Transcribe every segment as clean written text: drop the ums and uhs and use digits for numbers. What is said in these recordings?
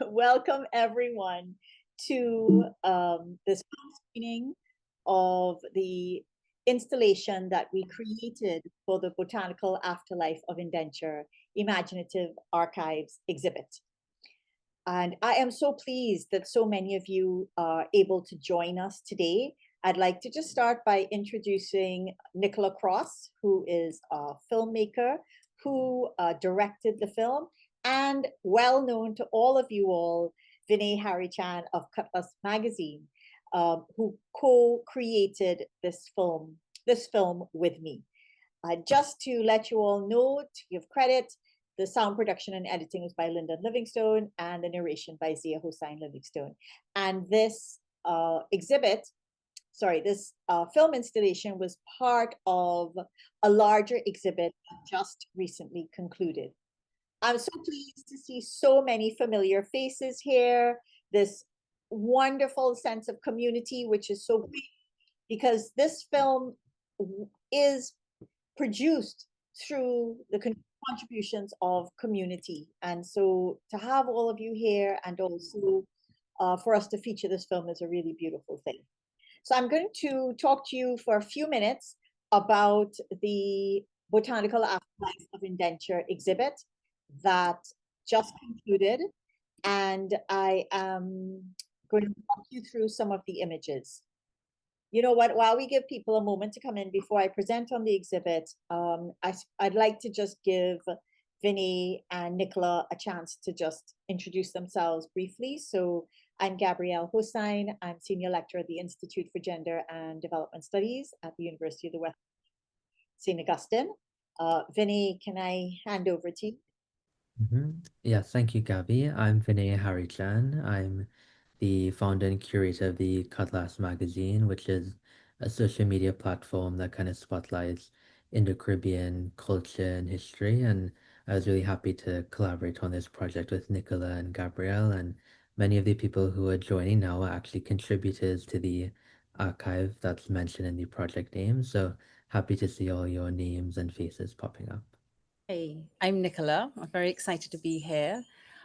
Welcome everyone to this screening of the installation that we created for the Botanical Afterlife of Indenture Imaginative Archives exhibit. And I am so pleased that so many of you are able to join us today. I'd like to just start by introducing Nicola Cross, who is a filmmaker who directed the film, and well known to all of you all, Vinay Harrichan of Cutlass magazine, who co-created this film with me. Just to let you all know, to give credit, the sound production and editing was by Lyndon Livingstone, and the narration by Zia Hosein Livingstone. And this this film installation was part of a larger exhibit that just recently concluded. I'm so pleased to see so many familiar faces here, this wonderful sense of community, which is so great because this film is produced through the contributions of community. And so to have all of you here and also for us to feature this film is a really beautiful thing. So I'm going to talk to you for a few minutes about the Botanical Afterlife of Indenture exhibit that just concluded. And I am going to walk you through some of the images. You know what, while we give people a moment to come in before I present on the exhibit, I'd like to just give Vinay and Nicola a chance to just introduce themselves briefly. So I'm Gabrielle Hosein. I'm Senior Lecturer at the Institute for Gender and Development Studies at the University of the West, St. Augustine. Vinay, can I hand over to you? Yeah, thank you, Gabby. I'm Vinay Harrichan. I'm the founder and curator of the Cutlass magazine, which is a social media platform that kind of spotlights Indo-Caribbean culture and history. And I was really happy to collaborate on this project with Nicola and Gabrielle. And many of the people who are joining now are actually contributors to the archive that's mentioned in the project name. So happy to see all your names and faces popping up. Hey, I'm Nicola. I'm very excited to be here.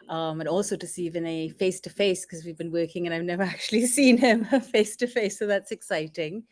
And also to see Vinay face to face because we've been working and I've never actually seen him face to face. So that's exciting.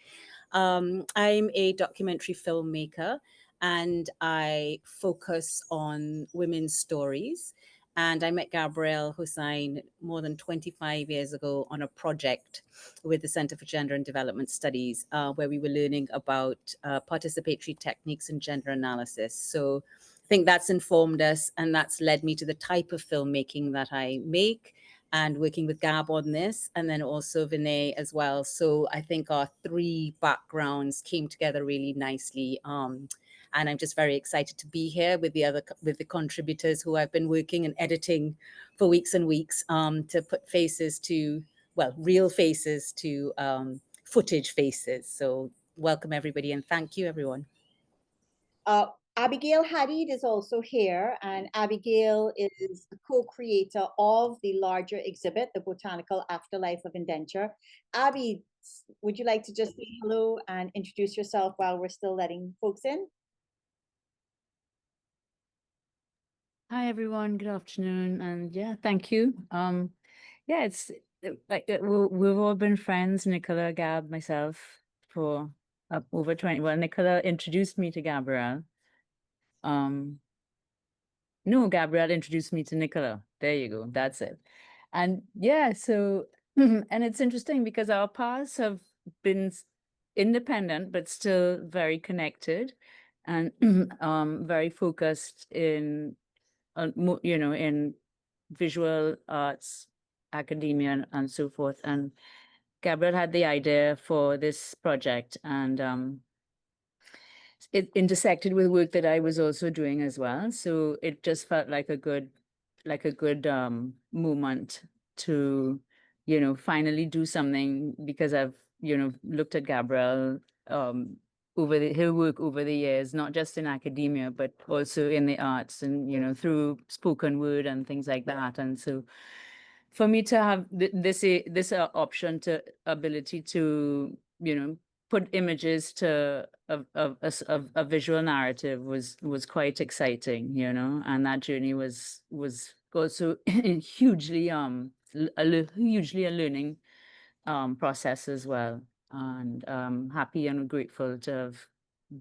I'm a documentary filmmaker and I focus on women's stories. And I met Gabrielle Hosein more than 25 years ago on a project with the Center for Gender and Development Studies, where we were learning about participatory techniques in gender analysis. So I think that's informed us and that's led me to the type of filmmaking that I make and working with Gab on this, and then also Vinay as well. So I think our three backgrounds came together really nicely. And I'm just very excited to be here with the contributors who I've been working and editing for weeks and weeks to put faces to, well, real faces to footage faces. So welcome everybody and thank you everyone. Abigail Hadid is also here, and Abigail is the co-creator of the larger exhibit, the Botanical Afterlife of Indenture. Abby, would you like to just say hello and introduce yourself while we're still letting folks in? Hi everyone, good afternoon, and yeah, thank you. Yeah, it's like we've all been friends, Nicola, Gab, myself, for over 20. Well, Nicola introduced me to Gabrielle. No, Gabrielle introduced me to Nicola. There you go. That's it. And yeah, so and it's interesting because our paths have been independent but still very connected and very focused in in visual arts, academia, and so forth. And Gabrielle had the idea for this project, and it intersected with work that I was also doing as well. So it just felt like a good moment to, finally do something, because I've, looked at Gabrielle her work over the years, not just in academia, but also in the arts and, through spoken word and things like that. And so for me to have this option to ability to, put images to a visual narrative was quite exciting, and that journey was also hugely hugely a learning process as well. And happy and grateful to have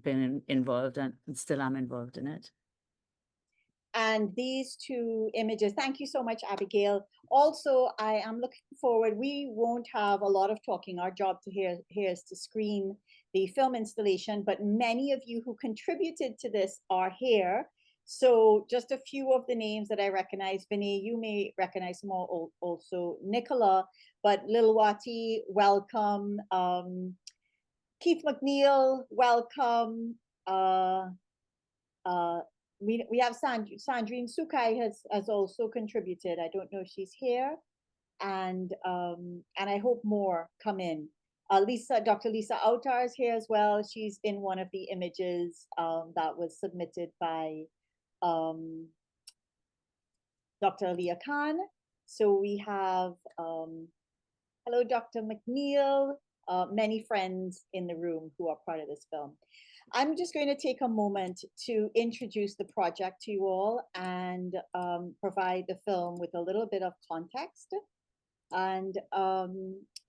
been involved and still am involved in it. And these two images, thank you so much, Abigail. Also, I am looking forward, we won't have a lot of talking. Our job here is to screen the film installation, but many of you who contributed to this are here. So just a few of the names that I recognize. Vinay, you may recognize them all, also Nicola, but Lilwati, welcome. Keith McNeil, welcome. We have Sandrine Sukai has also contributed. I don't know if she's here, and I hope more come in. Dr. Lisa Autar is here as well. She's in one of the images that was submitted by Dr. Aliyah Khan. So we have hello, Dr. McNeil, many friends in the room who are part of this film. I'm just going to take a moment to introduce the project to you all and provide the film with a little bit of context. And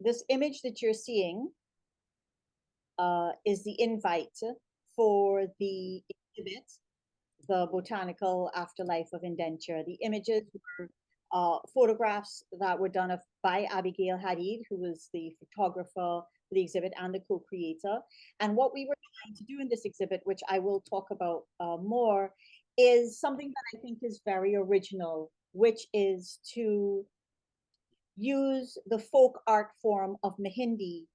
this image that you're seeing is the invite for the exhibit, the Botanical Afterlife of Indenture. The images were photographs that were done by Abigail Hadid, who was the photographer for the exhibit and the co-creator. And what we were trying to do in this exhibit, which I will talk about more, is something that I think is very original, which is to use the folk art form of Mehndi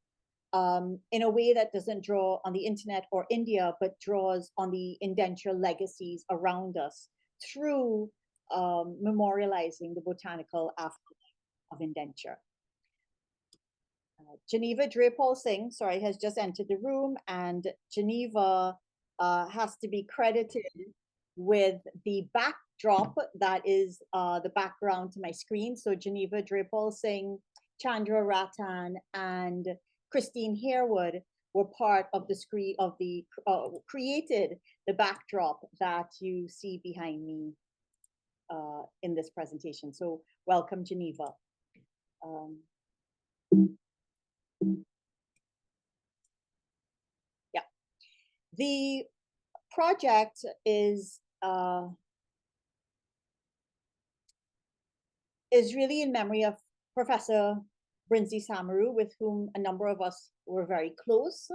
in a way that doesn't draw on the internet or India, but draws on the indenture legacies around us through memorializing the Botanical Afterlife of Indenture. Geneva Drapal Singh, sorry, has just entered the room, and Geneva has to be credited with the backdrop that is the background to my screen. So Geneva Drapal Singh, Chandra Ratan, and Christine Harewood were part of the screen of the created the backdrop that you see behind me in this presentation. So welcome, Geneva. Yeah, the project is really in memory of Professor Brinsley Samaru, with whom a number of us were very close,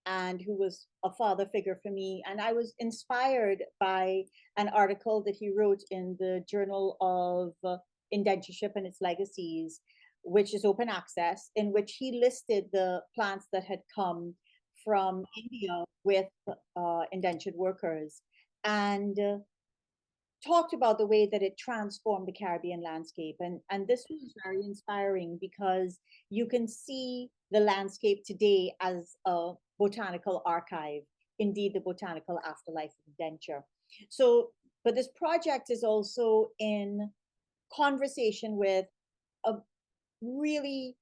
and who was a father figure for me. And I was inspired by an article that he wrote in the Journal of Indentureship and its Legacies, which is open access, in which he listed the plants that had come from India with indentured workers, and talked about the way that it transformed the Caribbean landscape. And this was very inspiring, because you can see the landscape today as a botanical archive, indeed the Botanical Afterlife of Indenture. So, but this project is also in conversation with a really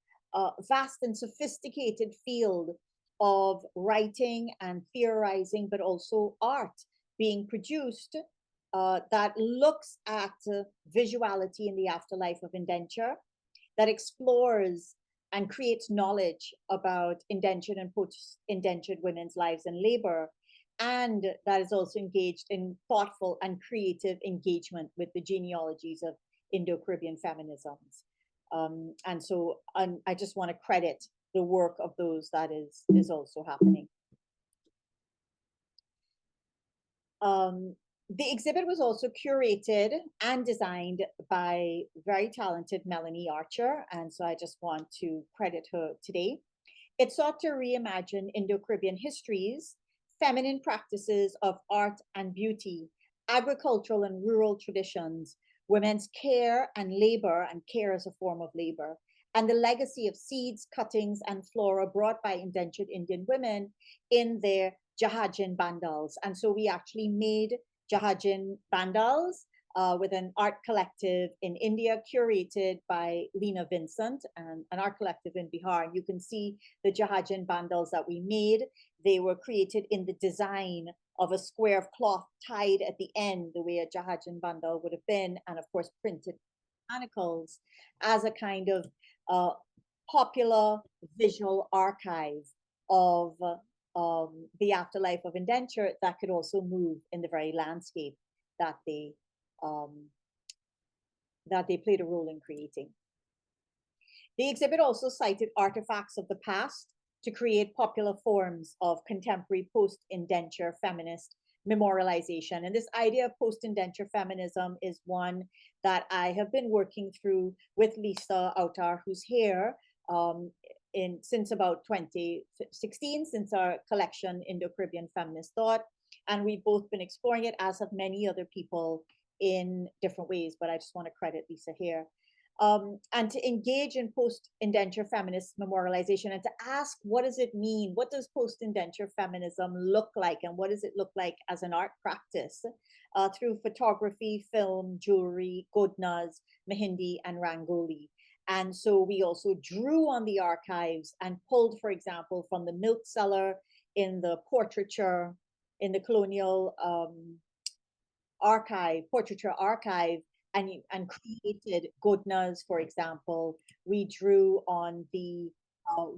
vast and sophisticated field of writing and theorizing, but also art being produced that looks at visuality in the afterlife of indenture, that explores and creates knowledge about indentured and post-indentured women's lives and labor, and that is also engaged in thoughtful and creative engagement with the genealogies of Indo-Caribbean feminisms. And so I just want to credit the work of those that is also happening. The exhibit was also curated and designed by very talented Melanie Archer, and so I just want to credit her today. It sought to reimagine Indo-Caribbean histories, feminine practices of art and beauty, agricultural and rural traditions, women's care and labor, and care as a form of labor, and the legacy of seeds, cuttings, and flora brought by indentured Indian women in their Jahajin bandals. And so we actually made Jahajin bandals with an art collective in India, curated by Lena Vincent, and an art collective in Bihar. You can see the Jahajin bandals that we made. They were created in the design of a square of cloth tied at the end, the way a Jahajan bandal would have been, and of course printed botanicals as a kind of popular visual archive of the afterlife of indenture that could also move in the very landscape that they played a role in creating. The exhibit also cited artifacts of the past to create popular forms of contemporary post-indenture feminist memorialization. And this idea of post-indenture feminism is one that I have been working through with Lisa Autar, who's here, since about 2016, since our collection Indo-Caribbean Feminist Thought. And we've both been exploring it, as have many other people, in different ways, but I just want to credit Lisa here. And to engage in post-indenture feminist memorialization and to ask, what does it mean? What does post-indenture feminism look like? And what does it look like as an art practice through photography, film, jewelry, godnas, mehndi, and rangoli? And so we also drew on the archives and pulled, for example, from the milk cellar in the portraiture, in the colonial portraiture archive, and created godnas, for example. We drew on the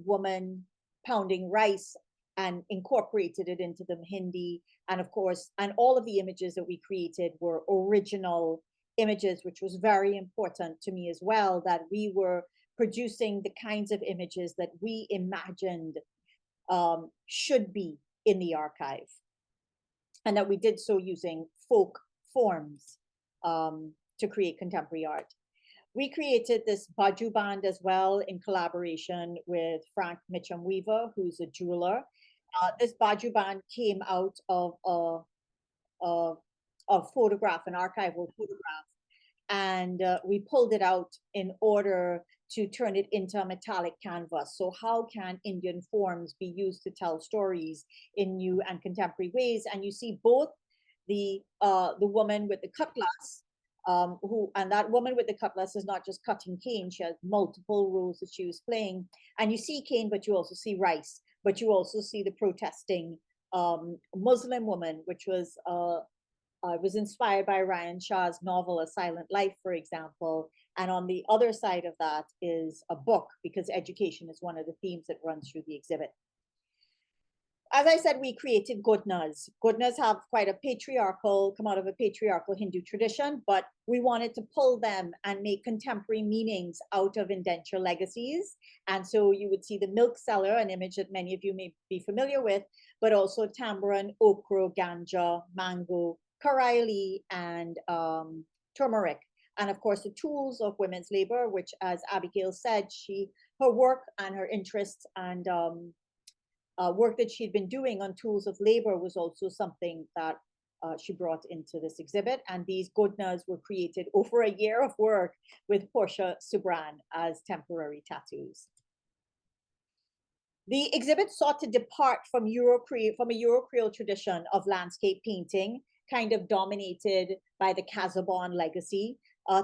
woman pounding rice and incorporated it into the mehndi. And of course, and all of the images that we created were original images, which was very important to me as well, that we were producing the kinds of images that we imagined should be in the archive, and that we did so using folk forms to create contemporary art. We created this baju band as well in collaboration with Frank Mitchum Weaver, who's a jeweler. This baju band came out of a photograph, an archival photograph, and we pulled it out in order to turn it into a metallic canvas. So how can Indian forms be used to tell stories in new and contemporary ways? And you see both the woman with the cutlass, and that woman with the cutlass is not just cutting cane, she has multiple roles that she was playing. And you see cane, but you also see rice, but you also see the protesting Muslim woman, which was inspired by Ryan Shah's novel A Silent Life, for example. And on the other side of that is a book, because education is one of the themes that runs through the exhibit. As I said, we created godnas. Godnas have quite a come out of a patriarchal Hindu tradition, but we wanted to pull them and make contemporary meanings out of indenture legacies. And so you would see the milk cellar, an image that many of you may be familiar with, but also tamarind, okra, ganja, mango, karaili, and turmeric. And of course, the tools of women's labor, which, as Abigail said, her work and her interests and work that she'd been doing on tools of labor was also something that she brought into this exhibit. And these godnas were created over a year of work with Portia Subran as temporary tattoos. The exhibit sought to depart from a Euro-Creole tradition of landscape painting, kind of dominated by the Casabon legacy,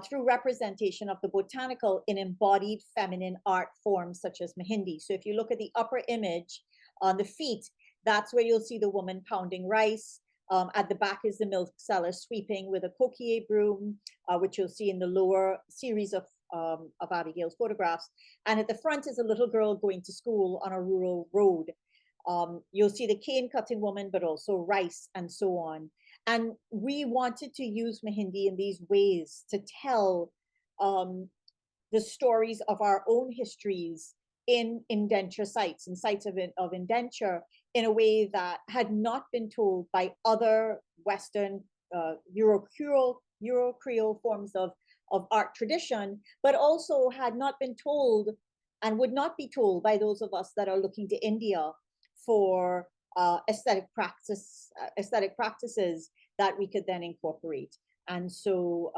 through representation of the botanical in embodied feminine art forms such as mehndi. So if you look at the upper image on the feet, that's where you'll see the woman pounding rice. At the back is the milk cellar sweeping with a coquillier broom, which you'll see in the lower series of Abigail's photographs. And at the front is a little girl going to school on a rural road. You'll see the cane cutting woman, but also rice and so on. And we wanted to use mehndi in these ways to tell the stories of our own histories in indenture sites and sites of indenture in a way that had not been told by other Western Euro-Creole forms of art tradition, but also had not been told and would not be told by those of us that are looking to India for aesthetic practices that we could then incorporate. And so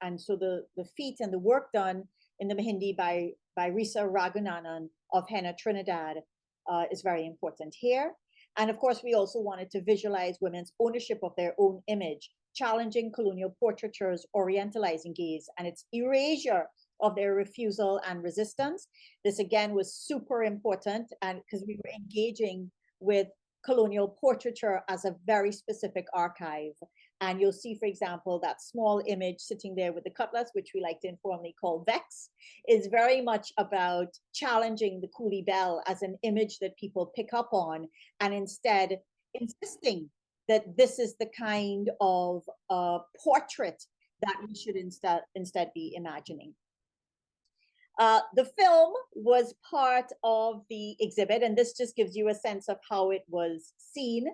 the feat and the work done in the mehndi by Risa Raghunanan of Henna Trinidad is very important here. And of course, we also wanted to visualize women's ownership of their own image, challenging colonial portraiture's orientalizing gaze and its erasure of their refusal and resistance. This again was super important, and because we were engaging with colonial portraiture as a very specific archive. And you'll see, for example, that small image sitting there with the cutlass, which we like to informally call Vex, is very much about challenging the coolie bell as an image that people pick up on, and instead insisting that this is the kind of portrait that we should instead be imagining. The film was part of the exhibit, and this just gives you a sense of how it was seen.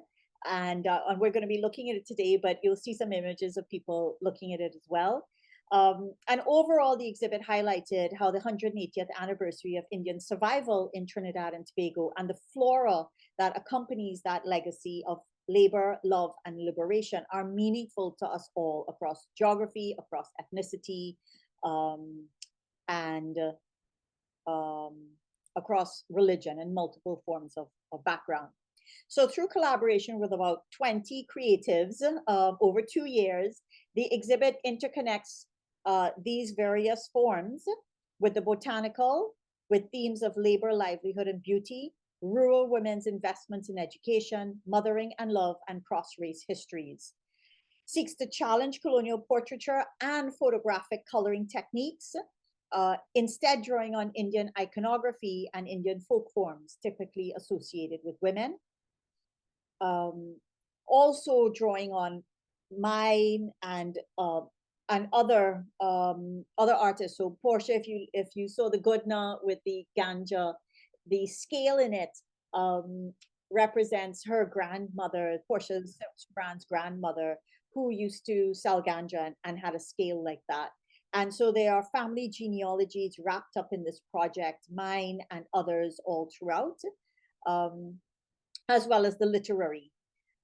And we're going to be looking at it today, but you'll see some images of people looking at it as well. And overall, the exhibit highlighted how the 180th anniversary of Indian survival in Trinidad and Tobago and the flora that accompanies that legacy of labor, love, and liberation are meaningful to us all across geography, across ethnicity, and across religion and multiple forms of background. So through collaboration with about 20 creatives over 2 years, the exhibit interconnects these various forms with the botanical, with themes of labor, livelihood, and beauty, rural women's investments in education, mothering and love, and cross-race histories. Seeks to challenge colonial portraiture and photographic coloring techniques, instead drawing on Indian iconography and Indian folk forms typically associated with women. Also drawing on mine and other artists. So Portia, if you saw the Gudna with the ganja, the scale in it represents her grandmother, Portia Brand's grandmother, who used to sell ganja and had a scale like that. And so there are family genealogies wrapped up in this project, mine and others all throughout, as well as the literary.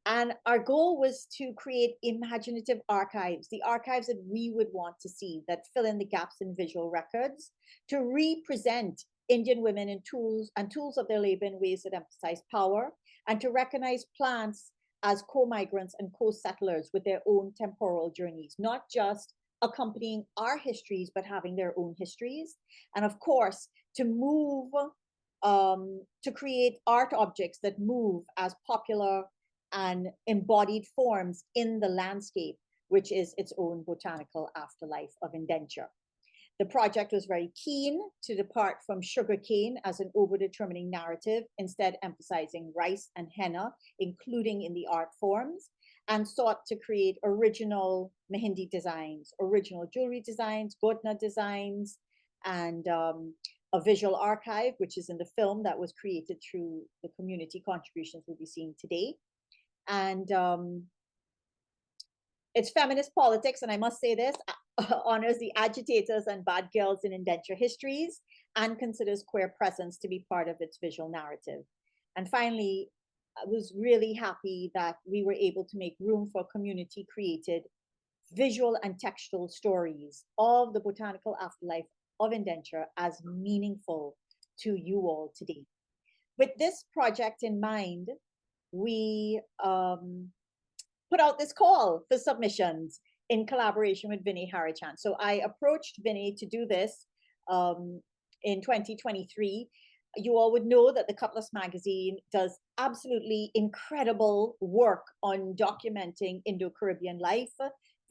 And our goal was to create imaginative archives, the archives that we would want to see that fill in the gaps in visual records, to represent Indian women and tools of their labor in ways that emphasize power, and to recognize plants as co-migrants and co-settlers with their own temporal journeys, not just accompanying our histories, but having their own histories. And of course, to move, to create art objects that move as popular and embodied forms in the landscape, which is its own botanical afterlife of indenture. The project was very keen to depart from sugarcane as an over-determining narrative, instead emphasizing rice and henna, including in the art forms, and sought to create original Mehndi designs, original jewelry designs, Godna designs, and a visual archive, which is in the film that was created through the community contributions we'll be seeing today. And it's feminist politics, and I must say this, honors the agitators and bad girls in indenture histories, and considers queer presence to be part of its visual narrative. And finally, I was really happy that we were able to make room for community-created visual and textual stories of the botanical afterlife of indenture as meaningful to you all today. With this project in mind, we put out this call for submissions in collaboration with Vinay Harrichan. So I approached Vinay to do this in 2023. You all would know that the Cutlass magazine does absolutely incredible work on documenting Indo-Caribbean life.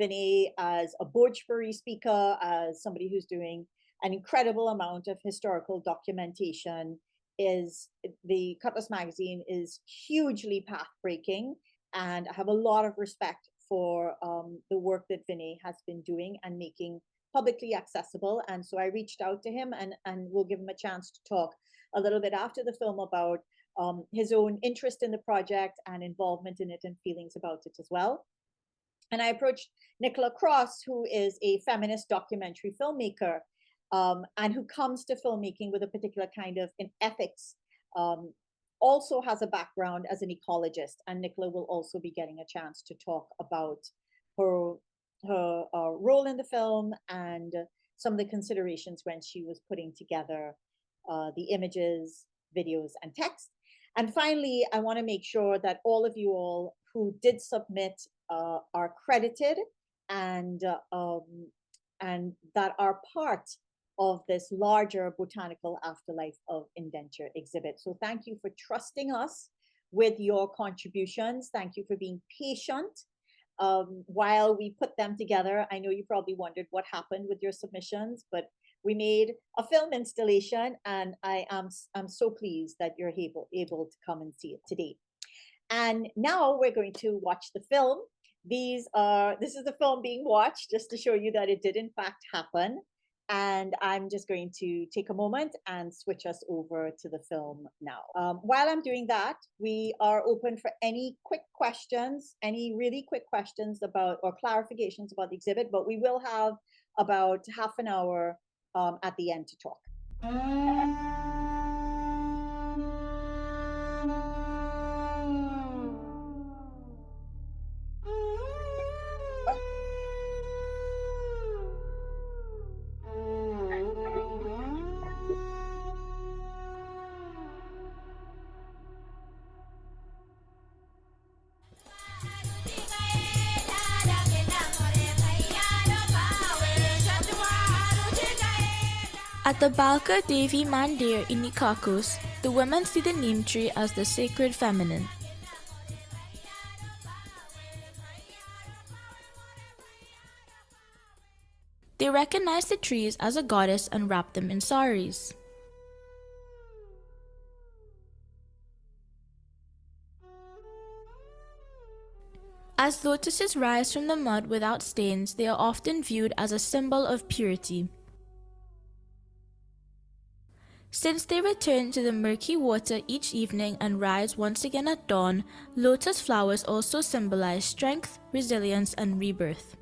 Vinay, as a Bhojpuri speaker, as somebody who's doing an incredible amount of historical documentation, the Cutlass magazine is hugely path-breaking, and I have a lot of respect for the work that Vinay has been doing and making publicly accessible. And so I reached out to him, and we'll give him a chance to talk a little bit after the film about his own interest in the project and involvement in it and feelings about it as well. And I approached Nicola Cross, who is a feminist documentary filmmaker, and who comes to filmmaking with a particular kind of ethics, also has a background as an ecologist. And Nicola will also be getting a chance to talk about her role in the film and some of the considerations when she was putting together the images, videos, and text. And finally, I want to make sure that all of you all who did submit are credited and that are part of this larger Botanical Afterlife of Indenture exhibit. So thank you for trusting us with your contributions. Thank you for being patient while we put them together. I know you probably wondered what happened with your submissions, but we made a film installation, and I'm so pleased that you're able to come and see it today. And now we're going to watch the film. This is the film being watched, just to show you that it did in fact happen. And I'm just going to take a moment and switch us over to the film now. While I'm doing that, we are open for any quick questions, any really quick questions about or clarifications about the exhibit, but we will have about half an hour at the end to talk. At the Balka Devi Mandir in Nikakos, the women see the neem tree as the sacred feminine. They recognize the trees as a goddess and wrap them in saris. As lotuses rise from the mud without stains, they are often viewed as a symbol of purity. Since they return to the murky water each evening and rise once again at dawn, lotus flowers also symbolize strength, resilience, and rebirth.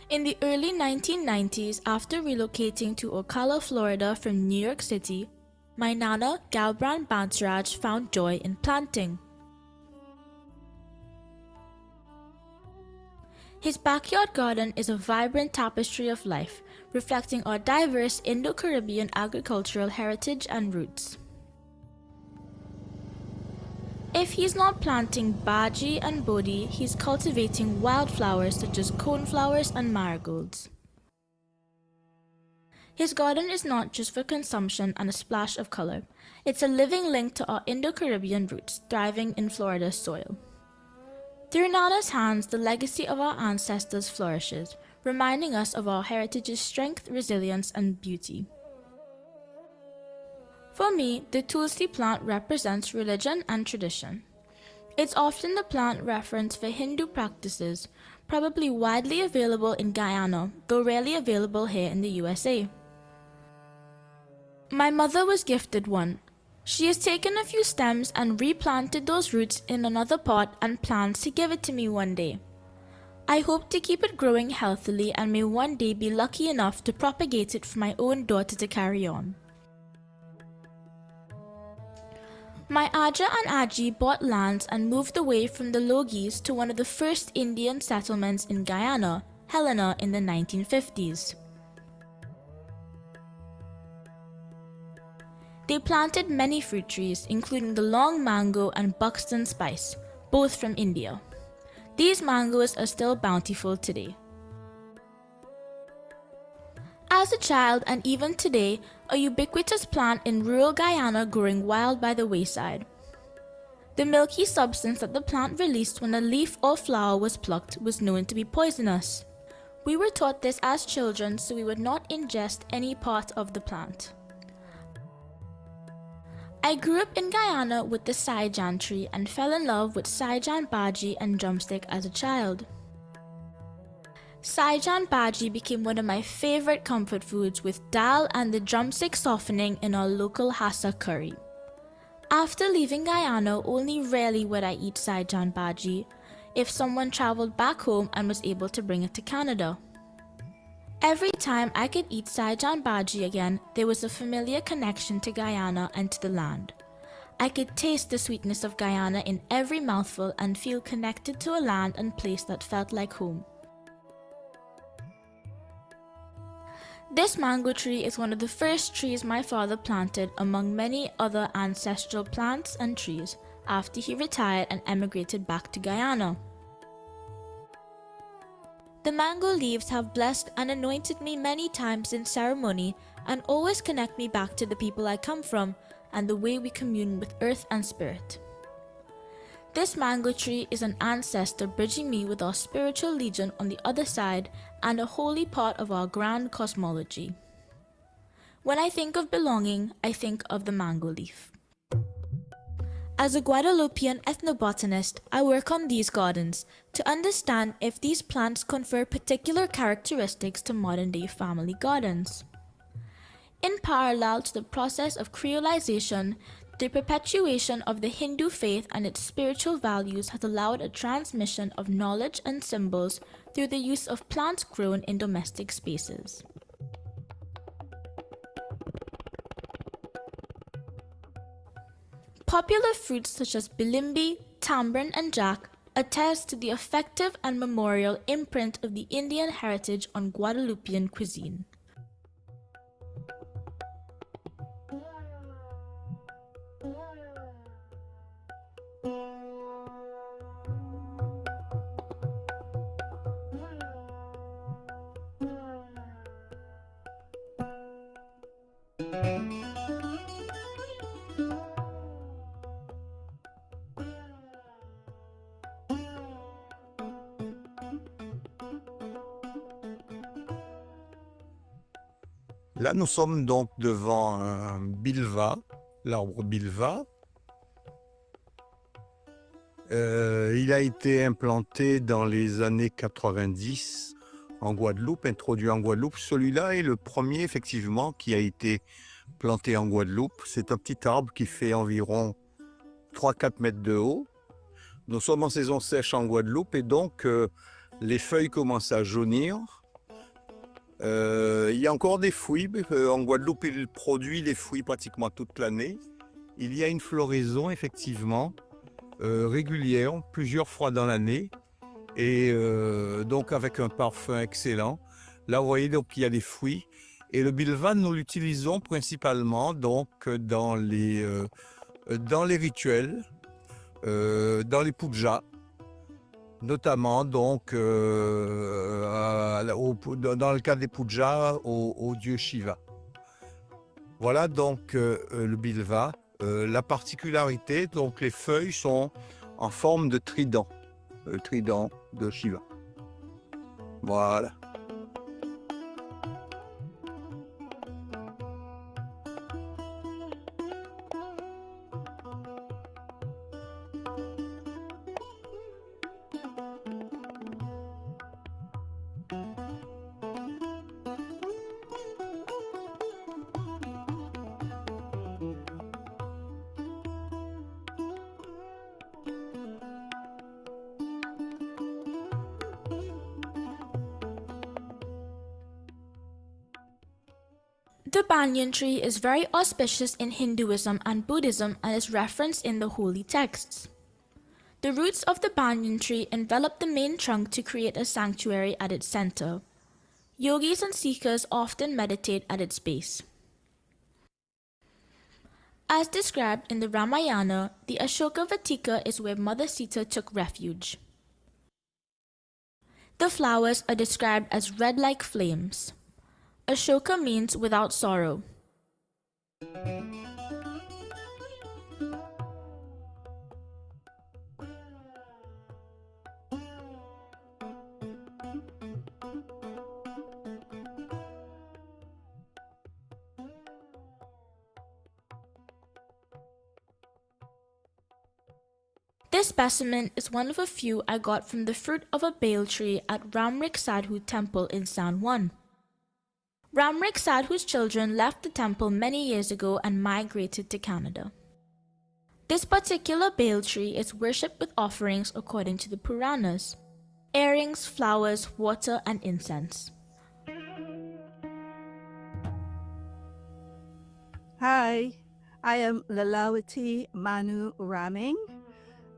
In the early 1990s, after relocating to Ocala, Florida from New York City, my nana, Galbran Bansraj, found joy in planting. His backyard garden is a vibrant tapestry of life, reflecting our diverse Indo-Caribbean agricultural heritage and roots. If he's not planting baji and bodhi, he's cultivating wildflowers such as coneflowers and marigolds. His garden is not just for consumption and a splash of color. It's a living link to our Indo-Caribbean roots, thriving in Florida's soil. Through Nana's hands, the legacy of our ancestors flourishes, reminding us of our heritage's strength, resilience, and beauty. For me, the tulsi plant represents religion and tradition. It's often the plant reference for Hindu practices, probably widely available in Guyana, though rarely available here in the USA. My mother was gifted one. She has taken a few stems and replanted those roots in another pot and plans to give it to me one day. I hope to keep it growing healthily and may one day be lucky enough to propagate it for my own daughter to carry on. My Aja and Aji bought lands and moved away from the Logis to one of the first Indian settlements in Guyana, Helena, in the 1950s. They planted many fruit trees, including the long mango and Buxton spice, both from India. These mangoes are still bountiful today. As a child and even today, a ubiquitous plant in rural Guyana growing wild by the wayside. The milky substance that the plant released when a leaf or flower was plucked was known to be poisonous. We were taught this as children so we would not ingest any part of the plant. I grew up in Guyana with the Saijan tree and fell in love with Saijan bhaji and drumstick as a child. Saijan bhaji became one of my favorite comfort foods with dal and the drumstick softening in our local hassa curry. After leaving Guyana, only rarely would I eat Saijan bhaji if someone traveled back home and was able to bring it to Canada. Every time I could eat Saijan bhaji again, there was a familiar connection to Guyana and to the land. I could taste the sweetness of Guyana in every mouthful and feel connected to a land and place that felt like home. This mango tree is one of the first trees my father planted among many other ancestral plants and trees after he retired and emigrated back to Guyana. The mango leaves have blessed and anointed me many times in ceremony and always connect me back to the people I come from, and the way we commune with earth and spirit. This mango tree is an ancestor bridging me with our spiritual legion on the other side and a holy part of our grand cosmology. When I think of belonging, I think of the mango leaf. As a Guadeloupean ethnobotanist, I work on these gardens to understand if these plants confer particular characteristics to modern-day family gardens. In parallel to the process of creolization, the perpetuation of the Hindu faith and its spiritual values has allowed a transmission of knowledge and symbols through the use of plants grown in domestic spaces. Popular fruits such as bilimbi, tamarind, and jack attest to the effective and memorial imprint of the Indian heritage on Guadeloupean cuisine. Là, nous sommes donc devant un bilva, l'arbre bilva. Il a été implanté dans les années 90 en Guadeloupe, introduit en Guadeloupe. Celui-là est le premier, effectivement, qui a été planté en Guadeloupe. C'est un petit arbre qui fait environ 3-4 mètres de haut. Nous sommes en saison sèche en Guadeloupe et donc les feuilles commencent à jaunir. Il y a encore des fruits. En Guadeloupe, il produit les fruits pratiquement toute l'année. Il y a une floraison, effectivement, régulière, plusieurs fois dans l'année. Et donc avec un parfum excellent. Là, vous voyez, donc il y a des fruits. Et le bilvan, nous l'utilisons principalement donc, dans les rituels, dans les pujas. Notamment donc dans le cas des pujas au dieu Shiva. Voilà donc le bilva. La particularité, donc les feuilles sont en forme de trident, trident de Shiva. Voilà. The banyan tree is very auspicious in Hinduism and Buddhism and is referenced in the holy texts. The roots of the banyan tree envelop the main trunk to create a sanctuary at its center. Yogis and seekers often meditate at its base. As described in the Ramayana, the Ashoka Vatika is where Mother Sita took refuge. The flowers are described as red like flames. Ashoka means without sorrow. This specimen is one of a few I got from the fruit of a bale tree at Ramrik Sadhu Temple in San Juan. Ramrik Sadhu's children left the temple many years ago and migrated to Canada. This particular bale tree is worshipped with offerings according to the Puranas: earrings, flowers, water, and incense. Hi, I am Lalawati Manu Raming.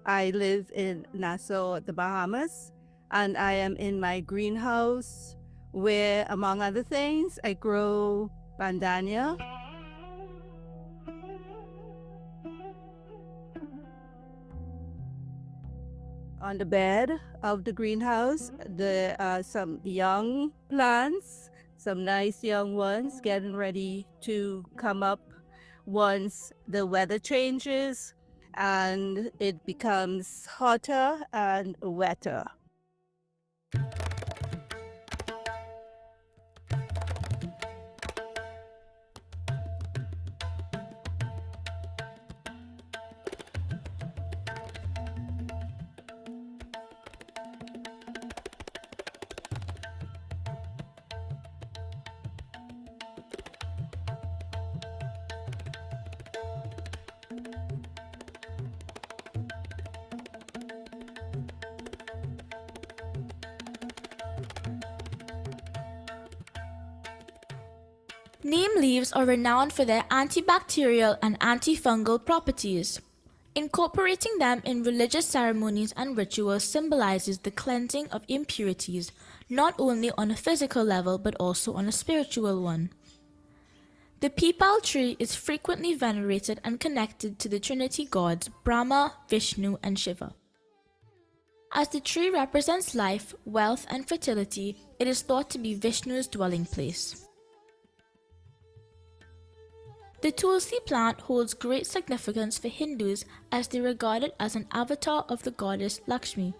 I live in Nassau, the Bahamas, and I am in my greenhouse where, among other things, I grow bandania. On the bed of the greenhouse, there are some young plants, some nice young ones getting ready to come up once the weather changes and it becomes hotter and wetter. Neem leaves are renowned for their antibacterial and antifungal properties. Incorporating them in religious ceremonies and rituals symbolizes the cleansing of impurities, not only on a physical level but also on a spiritual one. The peepal tree is frequently venerated and connected to the Trinity gods Brahma, Vishnu, and Shiva. As the tree represents life, wealth, and fertility, it is thought to be Vishnu's dwelling place. The tulsi plant holds great significance for Hindus as they regard it as an avatar of the goddess Lakshmi.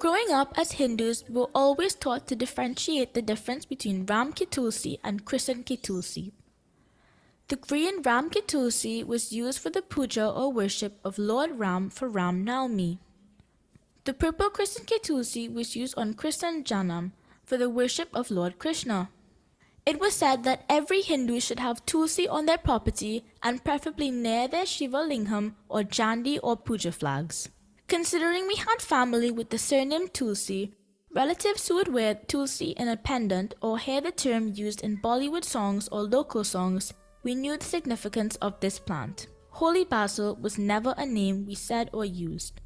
Growing up as Hindus, we were always taught to differentiate the difference between Ram Ki Tulsi and Krishan Ki Tulsi. The green Ram Ki Tulsi was used for the puja or worship of Lord Ram for Ram Navami. The purple Krishan Ki Tulsi was used on Krishan Janam for the worship of Lord Krishna. It was said that every Hindu should have Tulsi on their property and preferably near their Shiva Lingam or Jandi or puja flags. Considering we had family with the surname Tulsi, relatives who would wear Tulsi in a pendant or hear the term used in Bollywood songs or local songs, we knew the significance of this plant. Holy basil was never a name we said or used.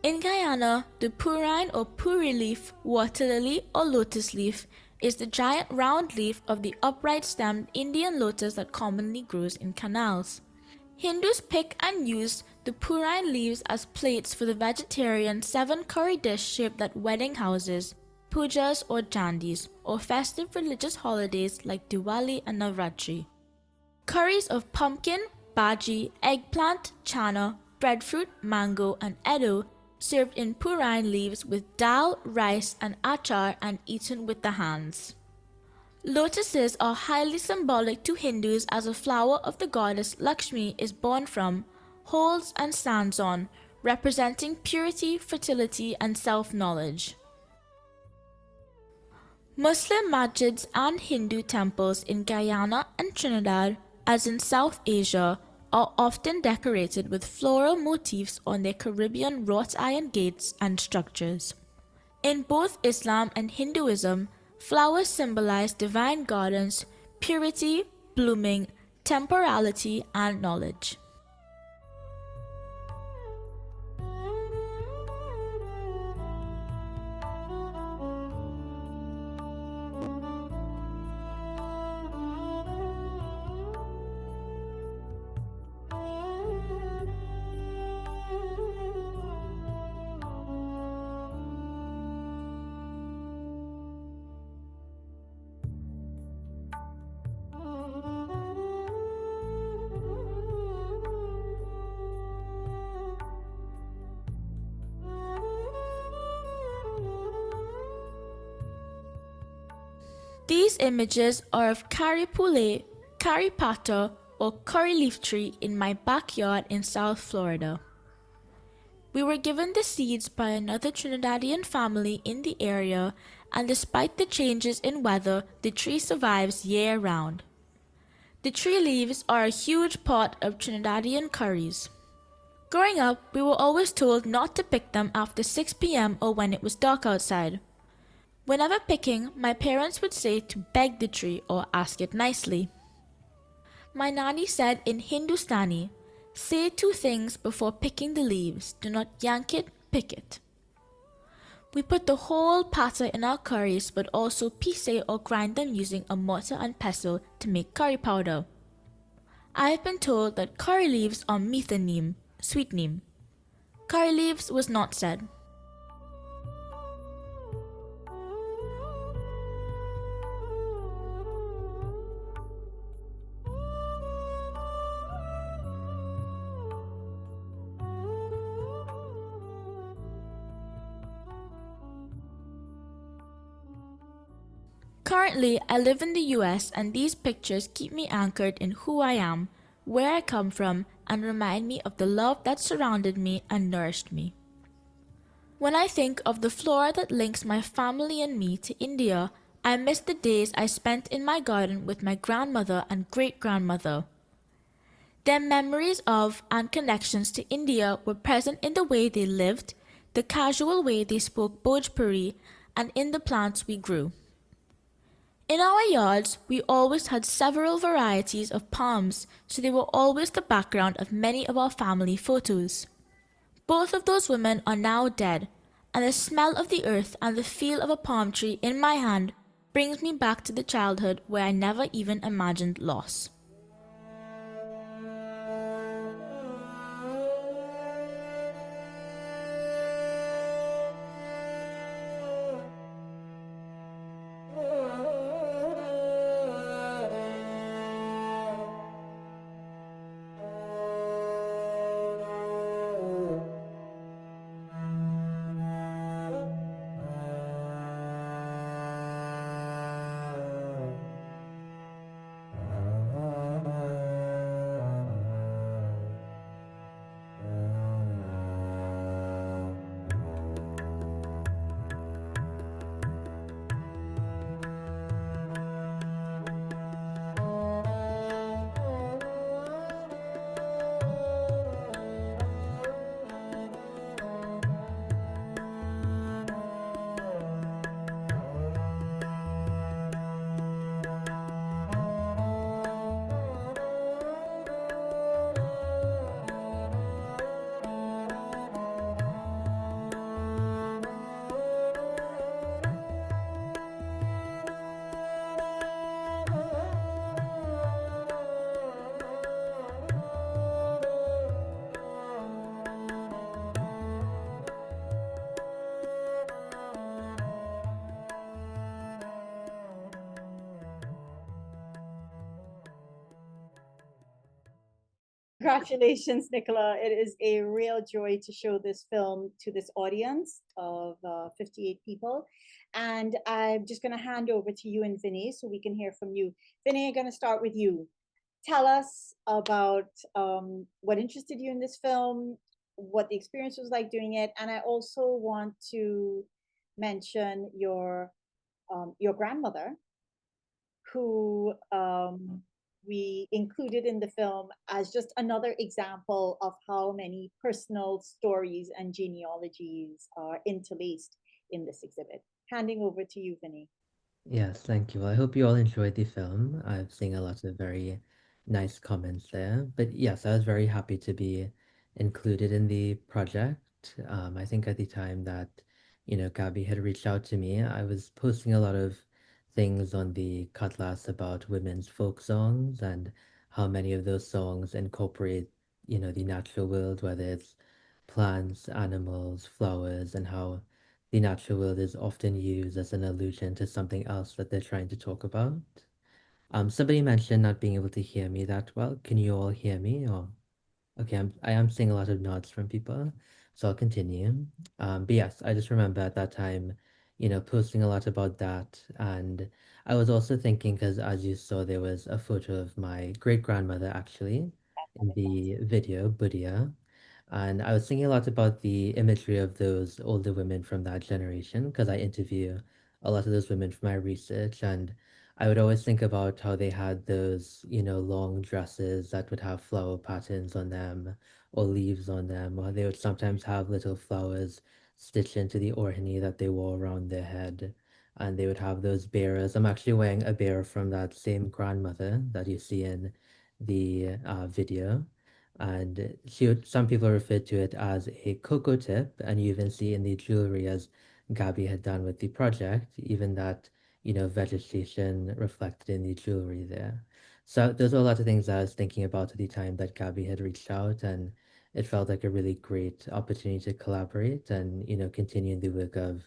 In Guyana, the purine or puri leaf, water lily or lotus leaf is the giant round leaf of the upright-stemmed Indian lotus that commonly grows in canals. Hindus pick and use the purine leaves as plates for the vegetarian 7-curry dish shaped at wedding houses, pujas or jandis, or festive religious holidays like Diwali and Navratri. Curries of pumpkin, bhaji, eggplant, chana, breadfruit, mango, and edo served in purine leaves with dal, rice, and achar and eaten with the hands. Lotuses are highly symbolic to Hindus as a flower of the goddess Lakshmi is born from, holds and stands on, representing purity, fertility, and self-knowledge. Muslim masjids and Hindu temples in Guyana and Trinidad, as in South Asia, are often decorated with floral motifs on their Caribbean wrought iron gates and structures. In both Islam and Hinduism, flowers symbolize divine gardens, purity, blooming, temporality, and knowledge. These images are of curry poulet, curry pata, or curry leaf tree in my backyard in South Florida. We were given the seeds by another Trinidadian family in the area, and despite the changes in weather, the tree survives year-round. The tree leaves are a huge part of Trinidadian curries. Growing up, we were always told not to pick them after 6 p.m. or when it was dark outside. Whenever picking, my parents would say to beg the tree or ask it nicely. My nanny said in Hindustani, "Say 2 things before picking the leaves. Do not yank it, pick it." We put the whole pata in our curries, but also piece or grind them using a mortar and pestle to make curry powder. I have been told that curry leaves are meetha neem, sweet neem. Curry leaves was not said. Currently, I live in the US, and these pictures keep me anchored in who I am, where I come from, and remind me of the love that surrounded me and nourished me. When I think of the flora that links my family and me to India, I miss the days I spent in my garden with my grandmother and great-grandmother. Their memories of and connections to India were present in the way they lived, the casual way they spoke Bhojpuri, and in the plants we grew. In our yards, we always had several varieties of palms, so they were always the background of many of our family photos. Both of those women are now dead, and the smell of the earth and the feel of a palm tree in my hand brings me back to the childhood where I never even imagined loss. Congratulations, Nicola. It is a real joy to show this film to this audience of 58 people. And I'm just going to hand over to you and Vinay so we can hear from you. Vinay, I'm going to start with you. Tell us about what interested you in this film, what the experience was like doing it. And I also want to mention your grandmother, who we included in the film as just another example of how many personal stories and genealogies are interlaced in this exhibit. Handing over to you, Vinay. Yes, thank you. Well, I hope you all enjoyed the film. I've seen a lot of very nice comments there. But yes, I was very happy to be included in the project. I think at the time that, Gabby had reached out to me, I was posting a lot of things on the Cutlass about women's folk songs and how many of those songs incorporate, the natural world, whether it's plants, animals, flowers, and how the natural world is often used as an allusion to something else that they're trying to talk about. Somebody mentioned not being able to hear me that well. Can you all hear me? Or okay, I am seeing a lot of nods from people, so I'll continue. But yes, I just remember at that time, posting a lot about that. And I was also thinking, because as you saw, there was a photo of my great-grandmother actually in the video, Budia. And I was thinking a lot about the imagery of those older women from that generation, because I interview a lot of those women for my research. And I would always think about how they had those, long dresses that would have flower patterns on them or leaves on them, or they would sometimes have little flowers stitched into the orhini that they wore around their head. And they would have those bearers. I'm actually wearing a bearer from that same grandmother that you see in the video. And some people refer to it as a cocoa tip, and you even see in the jewelry, as Gabby had done with the project, even that, vegetation reflected in the jewelry there. So there's a lot of things I was thinking about at the time that Gabby had reached out, and it felt like a really great opportunity to collaborate and, continue the work of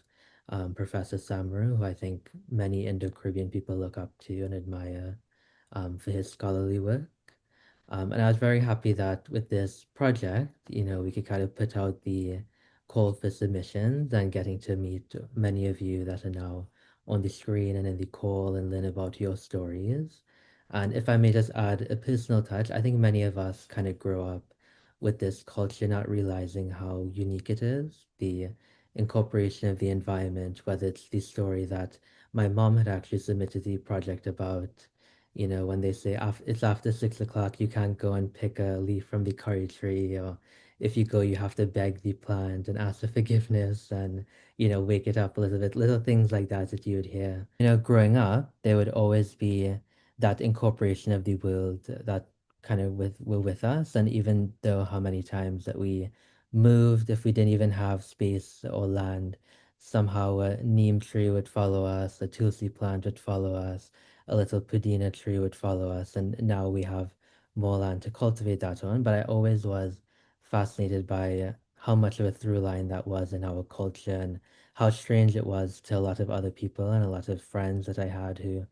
Professor Samaru, who I think many Indo-Caribbean people look up to and admire for his scholarly work. And I was very happy that with this project, we could kind of put out the call for submissions and getting to meet many of you that are now on the screen and in the call and learn about your stories. And if I may just add a personal touch, I think many of us kind of grow up with this culture not realizing how unique it is, the incorporation of the environment, whether it's the story that my mom had actually submitted the project about, when they say it's after 6 o'clock, you can't go and pick a leaf from the curry tree, or if you go, you have to beg the plant and ask for forgiveness and, wake it up a little bit, little things like that that you would hear. Growing up, there would always be that incorporation of the world that kind of were with us. And even though how many times that we moved, if we didn't even have space or land, somehow a neem tree would follow us, a tulsi plant would follow us, a little pudina tree would follow us, and now we have more land to cultivate that on. But I always was fascinated by how much of a through line that was in our culture, and how strange it was to a lot of other people and a lot of friends that I had who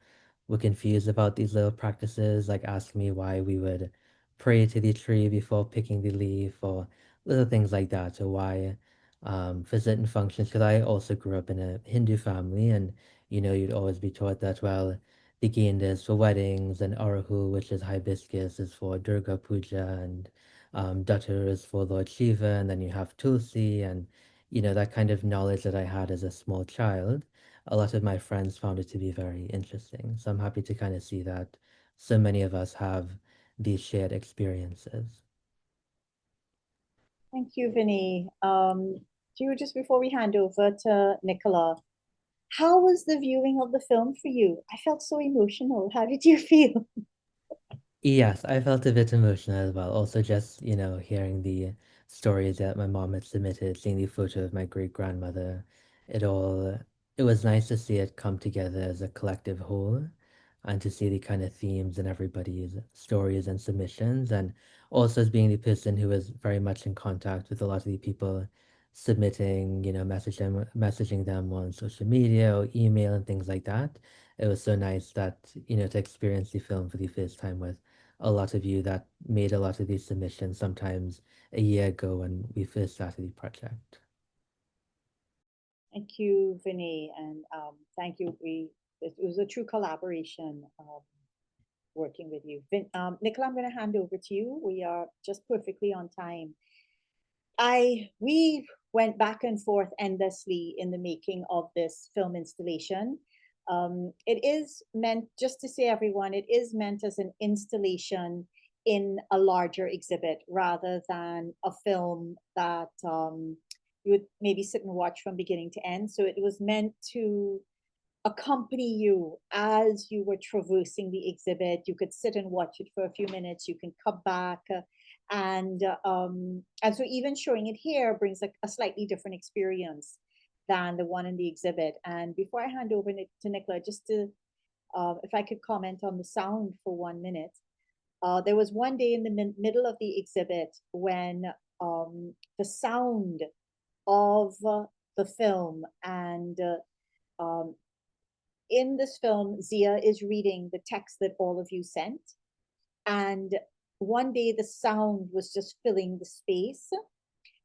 were confused about these little practices, like asking me why we would pray to the tree before picking the leaf, or little things like that, or why for certain functions. Because I also grew up in a Hindu family, and you'd always be taught that, well, the Genda is for weddings, and Arahu, which is hibiscus, is for Durga Puja, and Datur is for Lord Shiva, and then you have Tulsi, and that kind of knowledge that I had as a small child. A lot of my friends found it to be very interesting. So I'm happy to kind of see that so many of us have these shared experiences. Thank you, Vinny. Just before we hand over to Nicola, how was the viewing of the film for you? I felt so emotional. How did you feel? Yes, I felt a bit emotional as well. Also, just, hearing the stories that my mom had submitted, seeing the photo of my great grandmother, it all, it was nice to see it come together as a collective whole, and to see the kind of themes in everybody's stories and submissions. And also, as being the person who was very much in contact with a lot of the people submitting, messaging them on social media or email and things like that. It was so nice that, to experience the film for the first time with a lot of you that made a lot of these submissions sometimes a year ago when we first started the project. Thank you, Vinay, and thank you. It was a true collaboration working with you. Nicola, I'm going to hand over to you. We are just perfectly on time. We went back and forth endlessly in the making of this film installation. It is meant, just to say everyone, it is meant as an installation in a larger exhibit rather than a film that you would maybe sit and watch from beginning to end. So it was meant to accompany you as you were traversing the exhibit. You could sit and watch it for a few minutes. You can come back, and so even showing it here brings a slightly different experience than the one in the exhibit. And before I hand over to Nicola, just to if I could comment on the sound for 1 minute. There was one day in the middle of the exhibit when the sound of the film and in this film, Zia is reading the text that all of you sent. And one day the sound was just filling the space.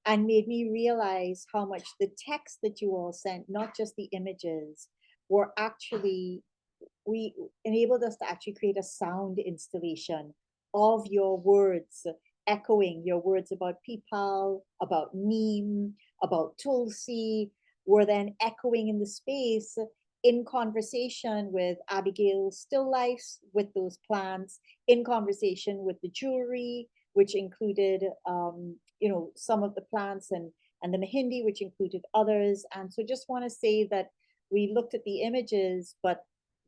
and made me realize how much the text that you all sent, not just the images, were actually, we enabled us to actually create a sound installation of your words, echoing your words about Pipal, about Neem, about Tulsi, were then echoing in the space in conversation with Abigail's still lifes with those plants, in conversation with the jewelry, which included, some of the plants, and the Mahindi, which included others. And so just want to say that we looked at the images, but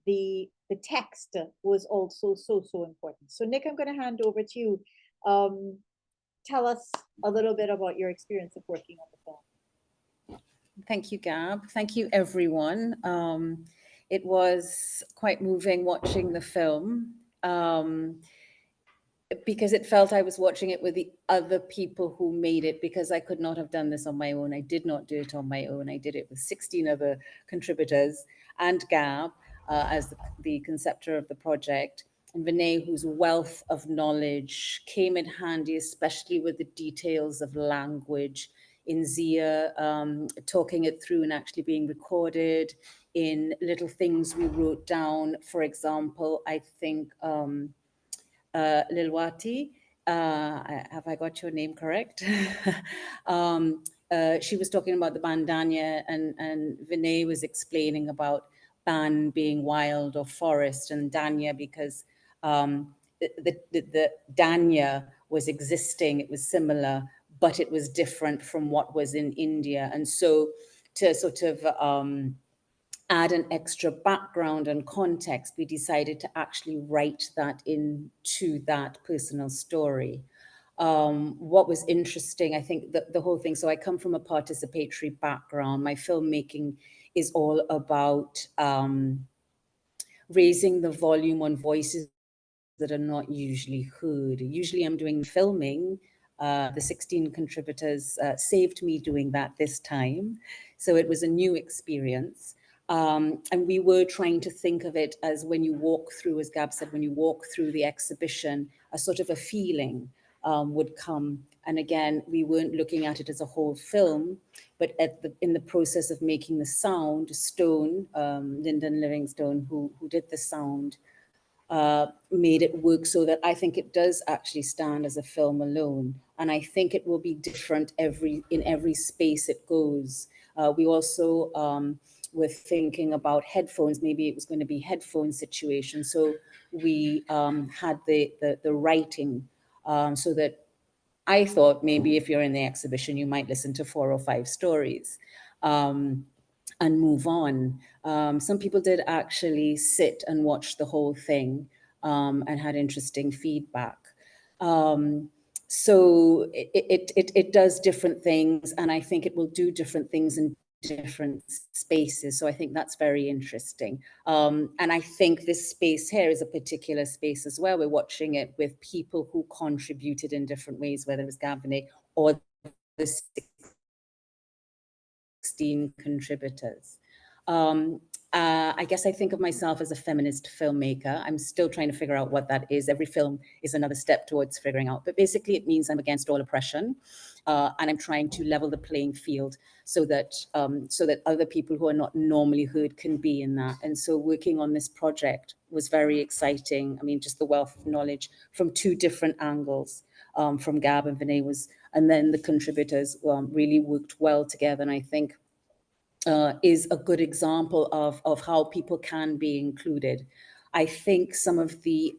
the text was also so important. So Nick, I'm going to hand over to you. Tell us a little bit about your experience of working on the film. Thank you, Gab. Thank you, everyone. It was quite moving watching the film, because it felt I was watching it with the other people who made it, because I could not have done this on my own. I did not do it on my own. I did it with 16 other contributors and Gab as the conceptor of the project, and Vinay, whose wealth of knowledge came in handy, especially with the details of language, in Zia, talking it through and actually being recorded, in little things we wrote down. For example, I think Lilwati, have I got your name correct? She was talking about the bandanya, and Vinay was explaining about ban being wild or forest, and danya because the danya was existing, it was similar, but it was different from what was in India. And so to sort of add an extra background and context, we decided to actually write that into that personal story. What was interesting, I think that the whole thing, so I come from a participatory background. My filmmaking is all about raising the volume on voices that are not usually heard. Usually I'm doing filming. The 16 contributors saved me doing that this time. So it was a new experience. And we were trying to think of it as, when you walk through, as Gab said, when you walk through the exhibition, a sort of a feeling would come. And again, we weren't looking at it as a whole film, but in the process of making the sound, Stone, Lyndon Livingstone, who did the sound, made it work so that I think it does actually stand as a film alone. And I think it will be different in every space it goes. We also were thinking about headphones. Maybe it was going to be headphone situation. So we had the writing so that I thought maybe if you're in the exhibition, you might listen to 4 or 5 stories. And move on. Some people did actually sit and watch the whole thing and had interesting feedback. So it does different things, and I think it will do different things in different spaces. So I think that's very interesting. And I think this space here is a particular space as well. We're watching it with people who contributed in different ways, whether it was Vinay or the 16 contributors. I guess I think of myself as a feminist filmmaker. I'm still trying to figure out what that is. Every film is another step towards figuring out. But basically, it means I'm against all oppression, and I'm trying to level the playing field so that other people who are not normally heard can be in that. And so working on this project was very exciting. I mean, just the wealth of knowledge from 2 different angles, from Gab and Vinay and then the contributors really worked well together. And I think is a good example of how people can be included. I think some of the,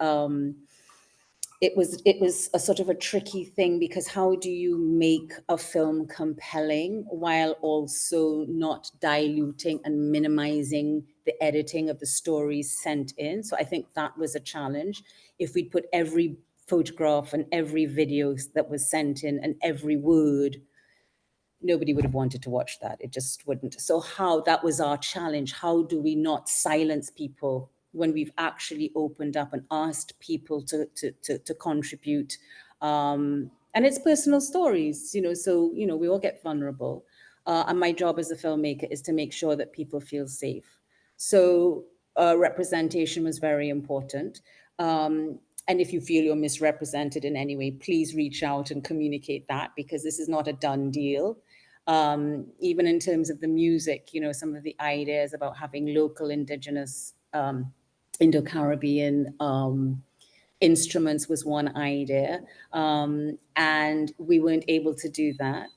it was a sort of a tricky thing, because how do you make a film compelling while also not diluting and minimizing the editing of the stories sent in? So I think that was a challenge. If we'd put every photograph and every video that was sent in and every word, nobody would have wanted to watch that. It just wouldn't. So that was our challenge. How do we not silence people when we've actually opened up and asked people to contribute? And it's personal stories, so, we all get vulnerable. And my job as a filmmaker is to make sure that people feel safe. So representation was very important. And if you feel you're misrepresented in any way, please reach out and communicate that, because this is not a done deal. Even in terms of the music, you know, some of the ideas about having local indigenous Indo-Caribbean instruments was one idea, and we weren't able to do that.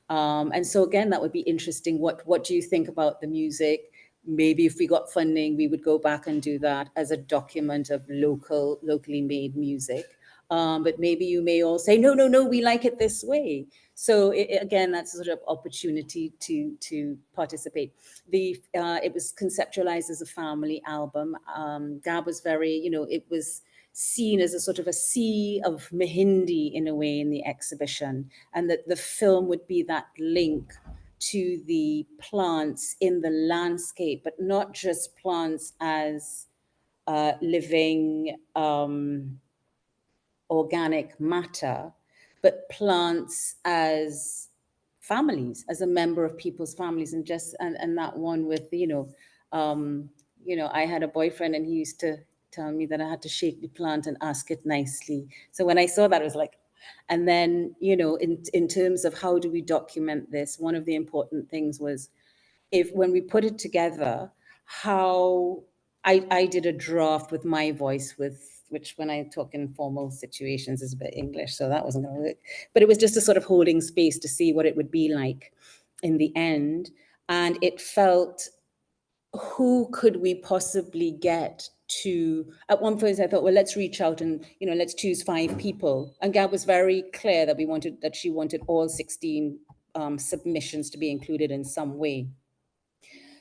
And so again, that would be interesting. What do you think about the music? Maybe if we got funding, we would go back and do that as a document of locally made music. But maybe you may all say, no, we like it this way. So again, that's a sort of opportunity to participate. It was conceptualized as a family album. Gab was very, you know, it was seen as a sort of a sea of Mehindi in a way in the exhibition, and that the film would be that link to the plants in the landscape, but not just plants as living organic matter, but plants as families, as a member of people's families. And just and that one with, you know, I had a boyfriend and he used to tell me that I had to shake the plant and ask it nicely. So when I saw that, I was like, and then, you know, in terms of how do we document this, one of the important things was, when we put it together, how I did a draft with my voice, which when I talk in formal situations is a bit English, so that wasn't going to work. But it was just a sort of holding space to see what it would be like in the end. And it felt, who could we possibly get to? At one point I thought, well, let's reach out and, you know, let's choose 5 people. And Gab was very clear that she wanted all 16 submissions to be included in some way.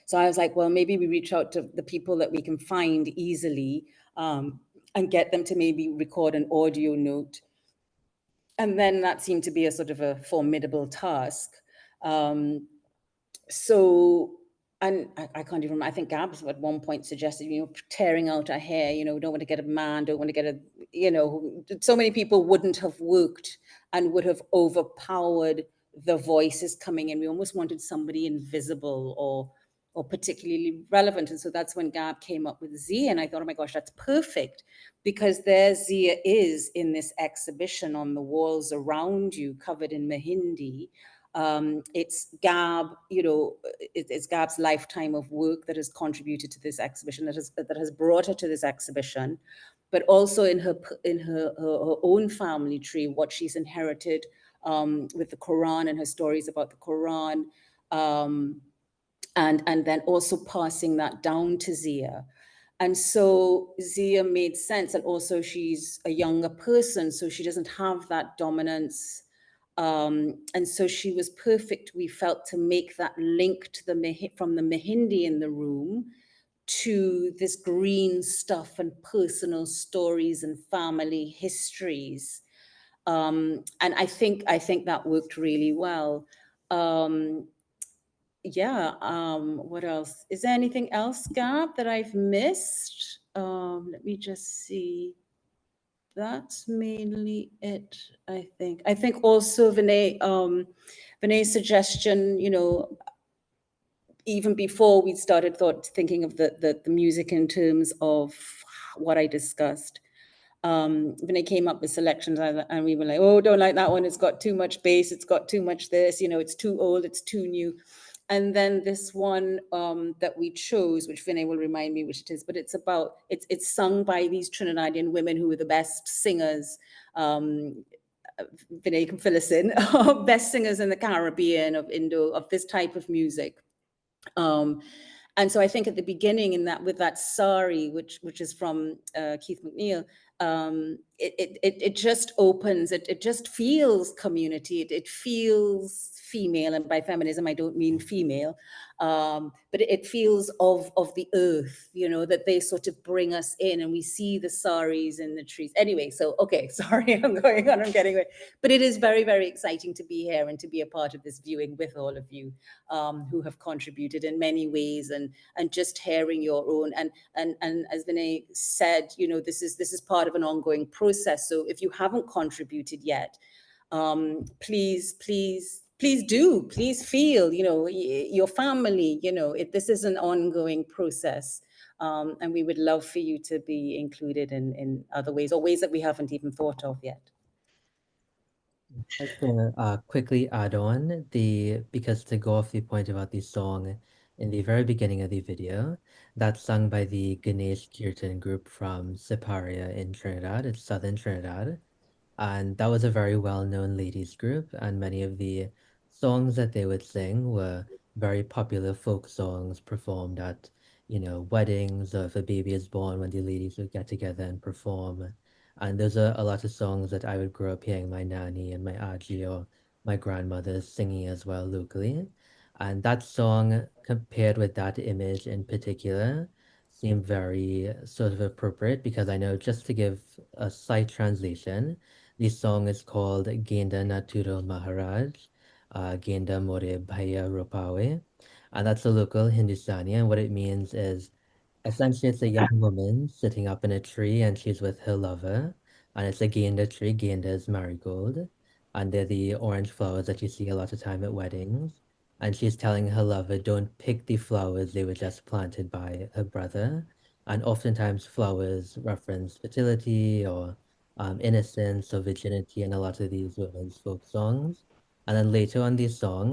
So I was like, well, maybe we reach out to the people that we can find easily, and get them to maybe record an audio note. And then that seemed to be a sort of a formidable task. And I can't even remember, I think Gabs at one point suggested, you know, tearing out her hair, you know, don't want to get a man, don't want to get a, you know, so many people wouldn't have worked and would have overpowered the voices coming in. We almost wanted somebody invisible or particularly relevant. And so that's when Gab came up with Zia. And I thought, oh my gosh, that's perfect, because there Zia is in this exhibition on the walls around you, covered in Mehindi. It's Gab, you know, it's Gab's lifetime of work that has contributed to this exhibition, that has brought her to this exhibition, but also in her own family tree, what she's inherited with the Quran and her stories about the Quran. And then also passing that down to Zia. And so Zia made sense. And also she's a younger person, so she doesn't have that dominance. And so she was perfect, we felt, to make that link to from the Mehindi in the room to this green stuff and personal stories and family histories. And I think that worked really well. What else? Is there anything else, Gab, that I've missed? Let me just see. That's mainly it, I think. I think also Vinay's suggestion, you know, even before we started thinking of the music in terms of what I discussed, Vinay came up with selections and we were like, oh, don't like that one. It's got too much bass. It's got too much this, you know, it's too old, it's too new. And then this one that we chose, which Vinay will remind me which it is, but it's sung by these Trinidadian women who were the best singers. Vinay can fill us in. Best singers in the Caribbean of this type of music. And so I think at the beginning with that Sari, which is from Keith McNeil, it just opens, it just feels community, it feels female, and by feminism I don't mean female, but it feels of the earth, you know, that they sort of bring us in, and we see the saris in the trees. Anyway, so okay, sorry, I'm going on, I'm getting away, but it is very, very exciting to be here and to be a part of this viewing with all of you who have contributed in many ways, and just hearing your own, and as Vinay said, you know, this is part of an ongoing process. So if you haven't contributed yet, please please do, please feel, your family, this is an ongoing process. And we would love for you to be included in other ways, or ways that we haven't even thought of yet. I'd like to quickly add on because to go off the point about the song in the very beginning of the video, that's sung by the Ganesh Kirtan group from Siparia in Trinidad. It's southern Trinidad. And that was a very well-known ladies group, and many of the songs that they would sing were very popular folk songs performed at, weddings, or if a baby is born, when the ladies would get together and perform. And those are a lot of songs that I would grow up hearing my nanny and my aji or my grandmother singing as well locally. And that song, compared with that image in particular, seemed very sort of appropriate, because I know, just to give a slight translation, the song is called Genda Naturo Maharaj, Genda More Bhaya Ropawe. And that's a local Hindustani. And what it means is, essentially, it's a young woman sitting up in a tree and she's with her lover. And it's a Genda tree. Genda is marigold. And they're the orange flowers that you see a lot of time at weddings. And she's telling her lover, don't pick the flowers, they were just planted by her brother. And oftentimes flowers reference fertility or innocence or virginity in a lot of these women's folk songs. And then later on the song,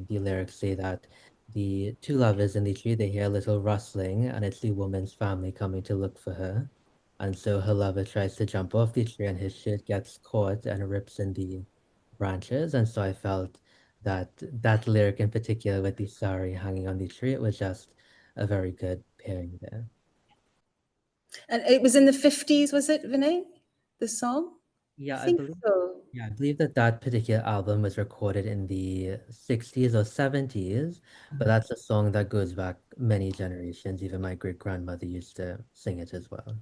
the lyrics say that the two lovers in the tree, they hear a little rustling, and it's the woman's family coming to look for her. And so her lover tries to jump off the tree and his shirt gets caught and rips in the branches. And so I felt that that lyric in particular, with the sari hanging on the tree, it was just a very good pairing there. And it was in the 50s, was it, Vinay, the song? Yeah, I think so. Yeah, I believe that particular album was recorded in the 60s or 70s, but that's a song that goes back many generations. Even my great-grandmother used to sing it as well.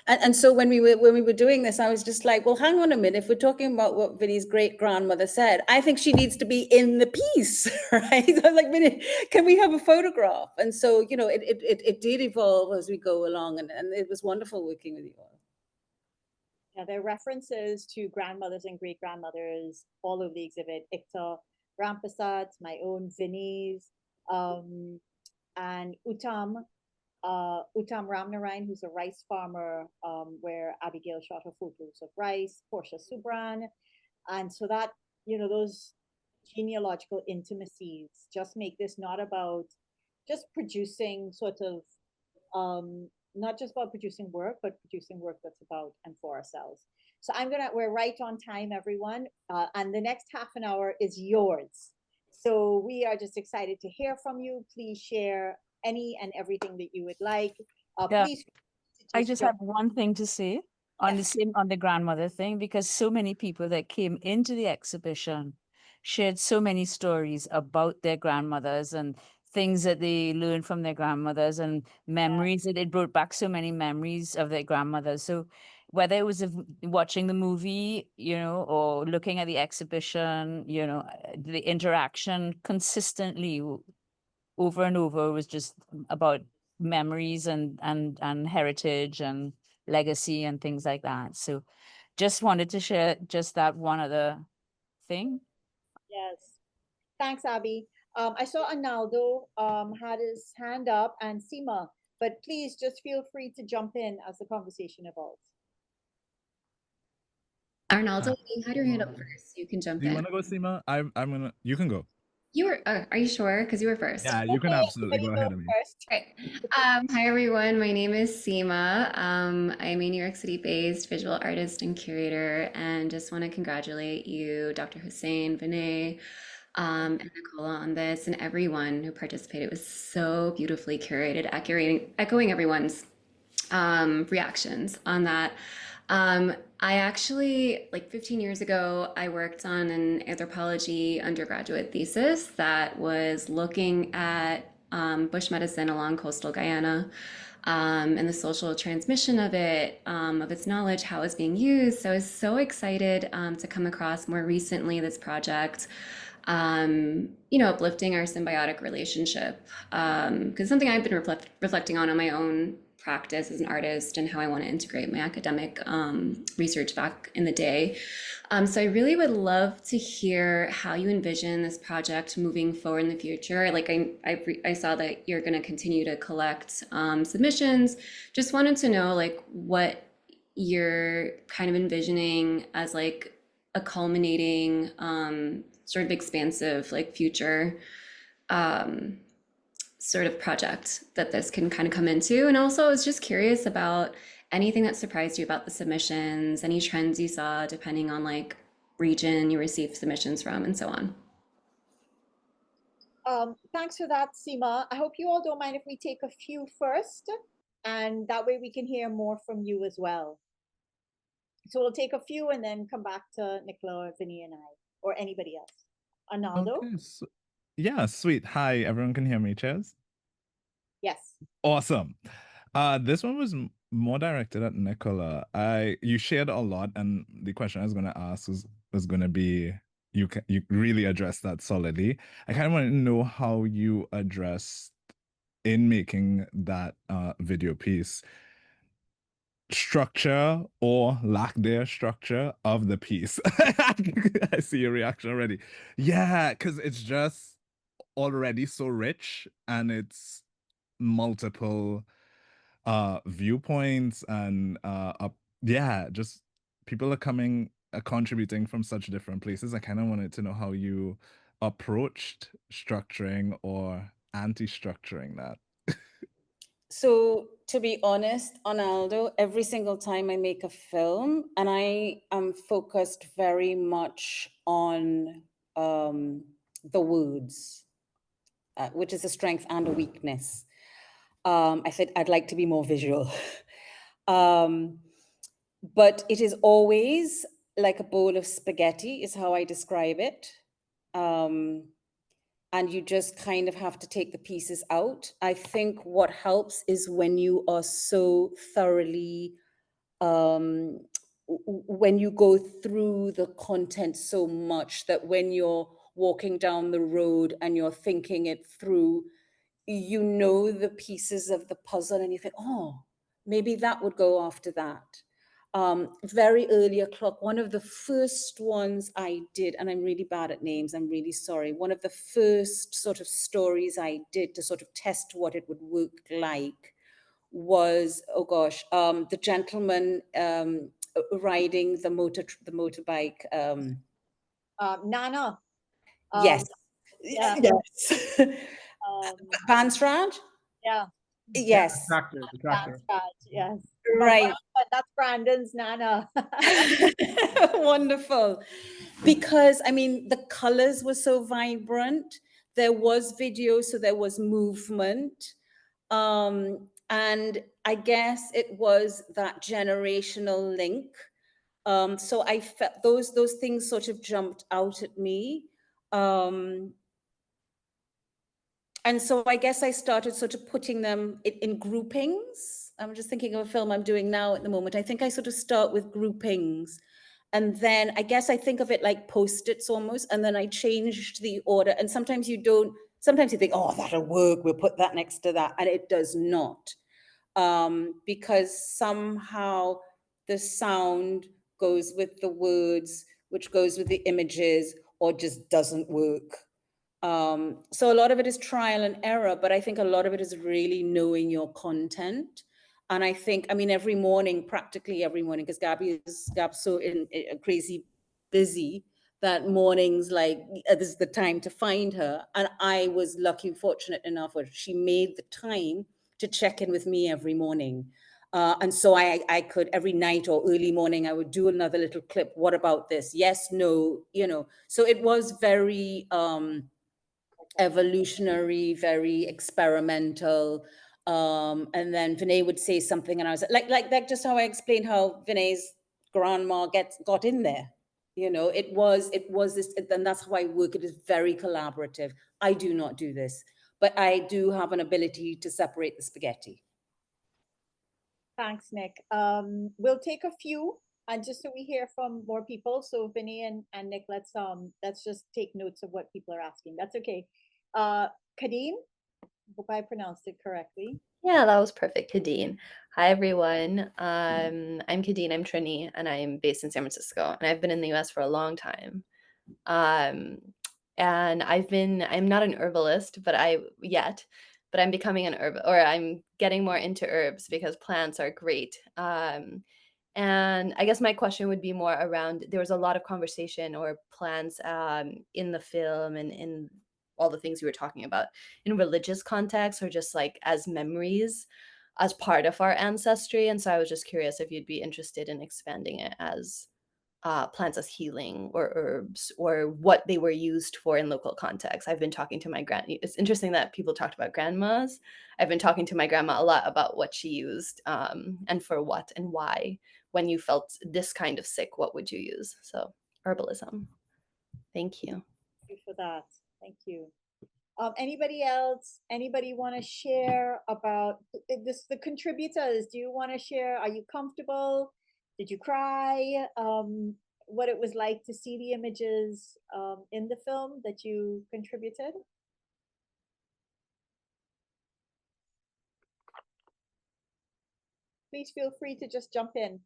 And so when we were doing this, I was just like, well, hang on a minute. If we're talking about what Vinny's great grandmother said, I think she needs to be in the piece, right? I was like, Vinny, can we have a photograph? And so, it did evolve as we go along, and it was wonderful working with you all. Yeah, there are references to grandmothers and great grandmothers all over the exhibit. Ikta Rampasad's, my own Vinny's, and Uttam Ramnarayan, who's a rice farmer, where Abigail shot her photos of rice, Portia Subran. And so that, those genealogical intimacies just make this not about just producing sort of, not just about producing work, but producing work that's about and for ourselves. So we're right on time, everyone. And the next half an hour is yours. So we are just excited to hear from you. Please share any and everything that you would like. Yeah. Please. I just have one thing to say on the grandmother thing, because so many people that came into the exhibition shared so many stories about their grandmothers and things that they learned from their grandmothers and memories that it brought back so many memories of their grandmothers. So whether it was watching the movie, or looking at the exhibition, the interaction consistently over and over was just about memories and heritage and legacy and things like that. So just wanted to share just that one other thing. Yes. Thanks, Abby. I saw Analdo had his hand up, and Seema, but please just feel free to jump in as the conversation evolves. Arnaldo, you had your hand up first. You can jump in. Do you want to go, Seema? You can go. You were, are you sure? Because you were first. Yeah, you can absolutely go ahead of me. Okay. Hi, everyone. My name is Seema. I'm a New York City-based visual artist and curator, and just want to congratulate you, Dr. Hosein, Vinay, and Nicola on this, and everyone who participated. It was so beautifully curated, echoing everyone's reactions on that. I actually, like 15 years ago, I worked on an anthropology undergraduate thesis that was looking at bush medicine along coastal Guyana, and the social transmission of it, of its knowledge, how it's being used. So I was so excited to come across more recently this project you know, uplifting our symbiotic relationship. Because something I've been reflecting on my own practice as an artist and how I want to integrate my academic research back in the day. So I really would love to hear how you envision this project moving forward in the future. Like I saw that you're going to continue to collect submissions. Just wanted to know like what you're kind of envisioning as like a culminating sort of expansive like future sort of project that this can kind of come into. And also I was just curious about anything that surprised you about the submissions, any trends you saw depending on like region you received submissions from and so on. Thanks for that, Seema. I hope you all don't mind if we take a few first, and that way we can hear more from you as well. So we'll take a few and then come back to Nicola, Vinay, and I, or anybody else. Arnaldo? Okay, yeah, sweet. Hi, everyone can hear me, Chaz? Yes. Awesome. This one was more directed at Nicola. You shared a lot, and the question I was going to ask was going to be, you really addressed that solidly. I kind of want to know how you addressed in making that video piece structure or lack their structure of the piece. I see your reaction already. Yeah, because it's just already so rich and it's multiple viewpoints and yeah, just people are contributing from such different places. I kind of wanted to know how you approached structuring or anti-structuring that. So to be honest, Arnaldo, every single time I make a film, and I am focused very much on the words, which is a strength and a weakness. I said I'd like to be more visual. But it is always like a bowl of spaghetti is how I describe it. And you just kind of have to take the pieces out. I think what helps is when you are so thoroughly, when you go through the content so much that when you're walking down the road and you're thinking it through, you know the pieces of the puzzle and you think, oh, maybe that would go after that. Very early o'clock, one of the first ones I did, and I'm really bad at names, I'm really sorry. One of the first sort of stories I did to sort of test what it would work like was, oh gosh, the gentleman riding the motorbike. Nana. Yes. Yeah. Yes. Bansraj? Yeah. Yes. The tractor. Yes. Right. But that's Brandon's Nana. Wonderful. Because, I mean, the colors were so vibrant. There was video, so there was movement. And I guess it was that generational link. So I felt those things sort of jumped out at me. And so I guess I started sort of putting them in groupings. I'm just thinking of a film I'm doing now at the moment. I think I sort of start with groupings. And then I guess I think of it like Post-its almost. And then I changed the order. And sometimes you don't, sometimes you think, oh, that'll work. We'll put that next to that. And it does not. Because somehow the sound goes with the words, which goes with the images, or just doesn't work. So a lot of it is trial and error, but I think a lot of it is really knowing your content. And I think, I mean, every morning, practically every morning, because Gab's so crazy busy that mornings, like, this is the time to find her. And I was lucky, fortunate enough, where she made the time to check in with me every morning. And so I could, every night or early morning, I would do another little clip. What about this? Yes, no, you know. So it was very evolutionary, very experimental. And then Vinay would say something and I was like just how I explained how Vinay's grandma got in there. You know, it was this, and that's how I work. It is very collaborative. I do not do this, but I do have an ability to separate the spaghetti. Thanks, Nick. We'll take a few And just so we hear from more people, so Vinay and Nick, let's just take notes of what people are asking. That's okay. Kadeen, hope I pronounced it correctly. Yeah, that was perfect, Kadeen. Hi, everyone. I'm Kadeen. I'm Trini, and I'm based in San Francisco, and I've been in the US for a long time. Um, and I'm not an herbalist, but I'm becoming an herb, or I'm getting more into herbs because plants are great. And I guess my question would be more around, there was a lot of conversation or plants in the film and in all the things we were talking about in religious contexts or just like as memories as part of our ancestry. And so I was just curious if you'd be interested in expanding it as plants as healing or herbs or what they were used for in local contexts. I've been talking to my it's interesting that people talked about grandmas. I've been talking to my grandma a lot about what she used and for what and why. When you felt this kind of sick, what would you use? So herbalism. Thank you. Thank you for that. Thank you. Anybody else? Anybody want to share about this? The contributors, do you want to share? Are you comfortable? Did you cry? What it was like to see the images in the film that you contributed? Please feel free to just jump in.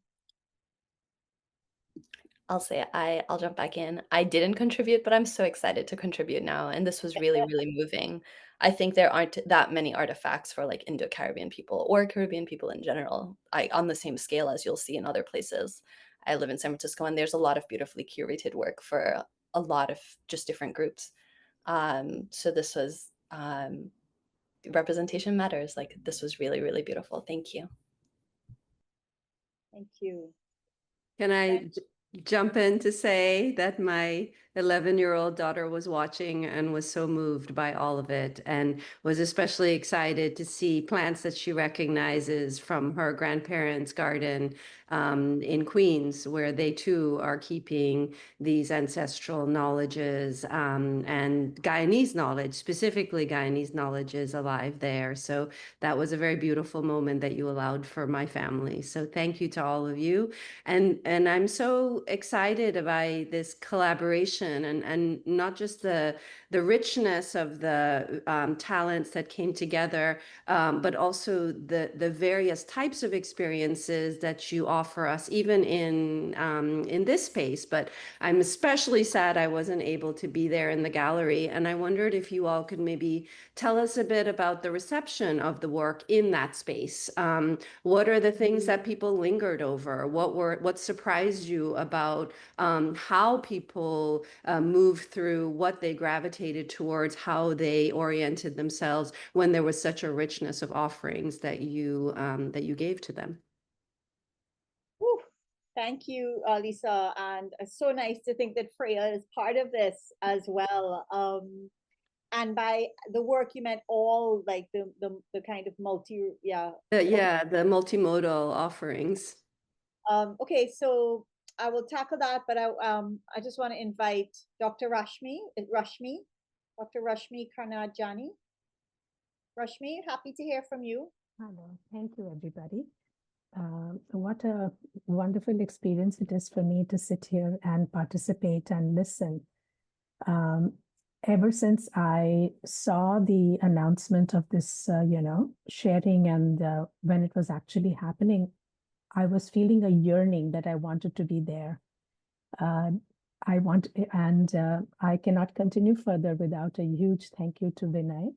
I'll say I'll jump back in. I didn't contribute, but I'm so excited to contribute now. And this was really, really moving. I think there aren't that many artifacts for like Indo-Caribbean people or Caribbean people in general, on the same scale as you'll see in other places. I live in San Francisco, and there's a lot of beautifully curated work for a lot of just different groups. So this was representation matters. Like this was really, really beautiful. Thank you. Thank you. Can I jump in to say that my 11-year-old daughter was watching and was so moved by all of it and was especially excited to see plants that she recognizes from her grandparents' garden in Queens, where they too are keeping these ancestral knowledges and Guyanese knowledge, specifically Guyanese knowledge, is alive there. So that was a very beautiful moment that you allowed for my family. So thank you to all of you. And I'm so excited by this collaboration and not just the richness of the talents that came together, but also the various types of experiences that you offer us, even in this space. But I'm especially sad I wasn't able to be there in the gallery, and I wondered if you all could maybe tell us a bit about the reception of the work in that space. What are the things that people lingered over? What surprised you about how people moved through, what they gravitated towards, how they oriented themselves when there was such a richness of offerings that you gave to them? Whew. Thank you, Lisa, and it's so nice to think that Freya is part of this as well. And by the work, you meant all like the kind of the multimodal offerings. Okay, so I will tackle that, but I just want to invite Dr. Rashmi Karnajani. Rashmi, happy to hear from you. Hello, thank you, everybody. What a wonderful experience it is for me to sit here and participate and listen. Ever since I saw the announcement of this, sharing, and when it was actually happening, I was feeling a yearning that I wanted to be there. I cannot continue further without a huge thank you to Vinay,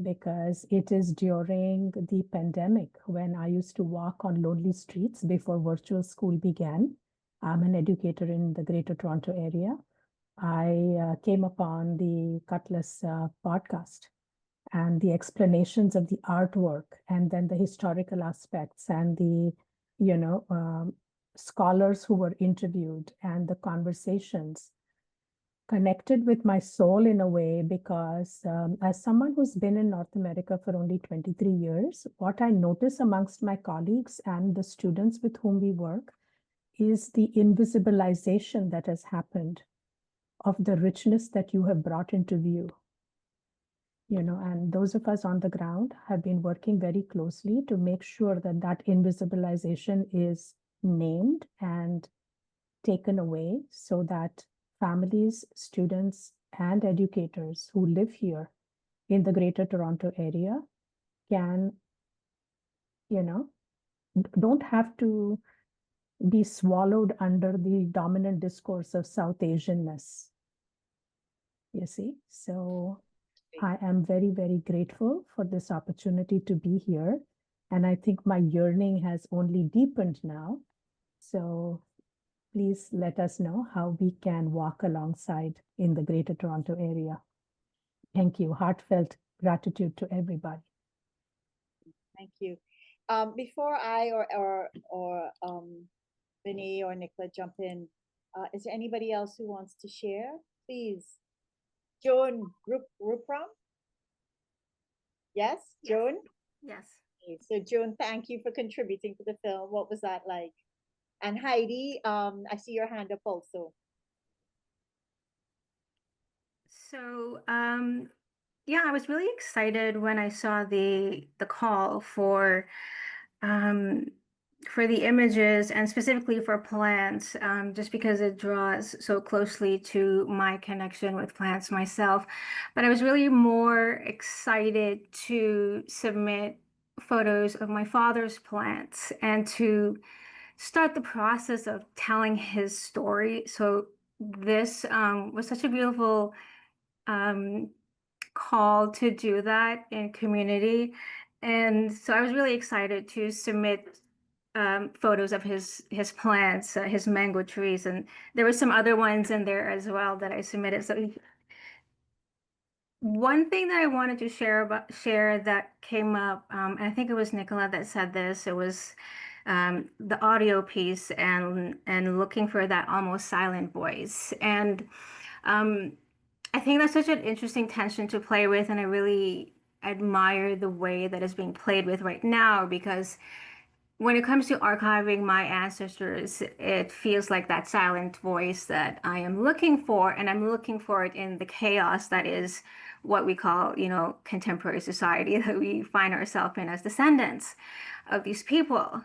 because it is during the pandemic when I used to walk on lonely streets before virtual school began. I'm an educator in the Greater Toronto area. I came upon the Cutlass podcast and the explanations of the artwork, and then the historical aspects, and the scholars who were interviewed, and the conversations connected with my soul in a way, because as someone who's been in North America for only 23 years, what I notice amongst my colleagues and the students with whom we work is the invisibilization that has happened of the richness that you have brought into view. And those of us on the ground have been working very closely to make sure that that invisibilization is named and taken away so that families, students, and educators who live here in the Greater Toronto area can, don't have to be swallowed under the dominant discourse of South Asianness. You see? So I am very, very grateful for this opportunity to be here. And I think my yearning has only deepened now. So please let us know how we can walk alongside in the Greater Toronto area. Thank you. Heartfelt gratitude to everybody. Thank you. Before I or Vinay or Nicola jump in, is there anybody else who wants to share? Please. Joan Rupram? Yes, Joan? Yes. Okay, so Joan, thank you for contributing to the film. What was that like? And Heidi, I see your hand up also. So, yeah, I was really excited when I saw the call for the images and specifically for plants, just because it draws so closely to my connection with plants myself. But I was really more excited to submit photos of my father's plants and to start the process of telling his story. So this was such a beautiful call to do that in community. And so I was really excited to submit photos of his plants, his mango trees, and there were some other ones in there as well that I submitted. So one thing that I wanted to share that came up, and I think it was Nicola that said this. It was the audio piece and looking for that almost silent voice. And I think that's such an interesting tension to play with, and I really admire the way that is being played with right now, because when it comes to archiving my ancestors, it feels like that silent voice that I am looking for, and I'm looking for it in the chaos that is what we call, contemporary society that we find ourselves in as descendants of these people,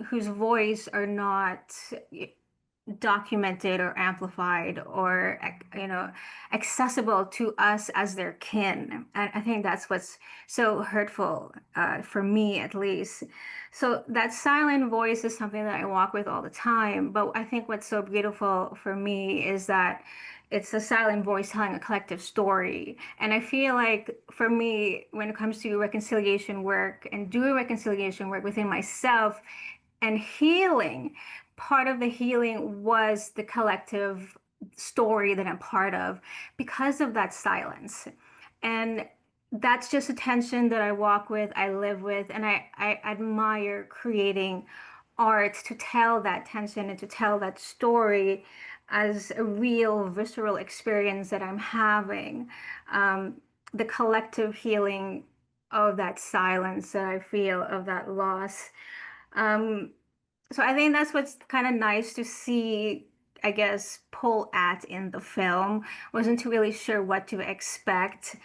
whose voice are not documented or amplified or accessible to us as their kin. And I think that's what's so hurtful, for me at least. So that silent voice is something that I walk with all the time. But I think what's so beautiful for me is that it's a silent voice telling a collective story. And I feel like for me, when it comes to reconciliation work and doing reconciliation work within myself and healing, part of the healing was the collective story that I'm part of because of that silence. And that's just a tension that I walk with, I live with, and I admire creating art to tell that tension and to tell that story as a real visceral experience that I'm having. The collective healing of that silence that I feel, of that loss. So I think that's what's kind of nice to see, I guess, pull at in the film. Wasn't too really sure what to expect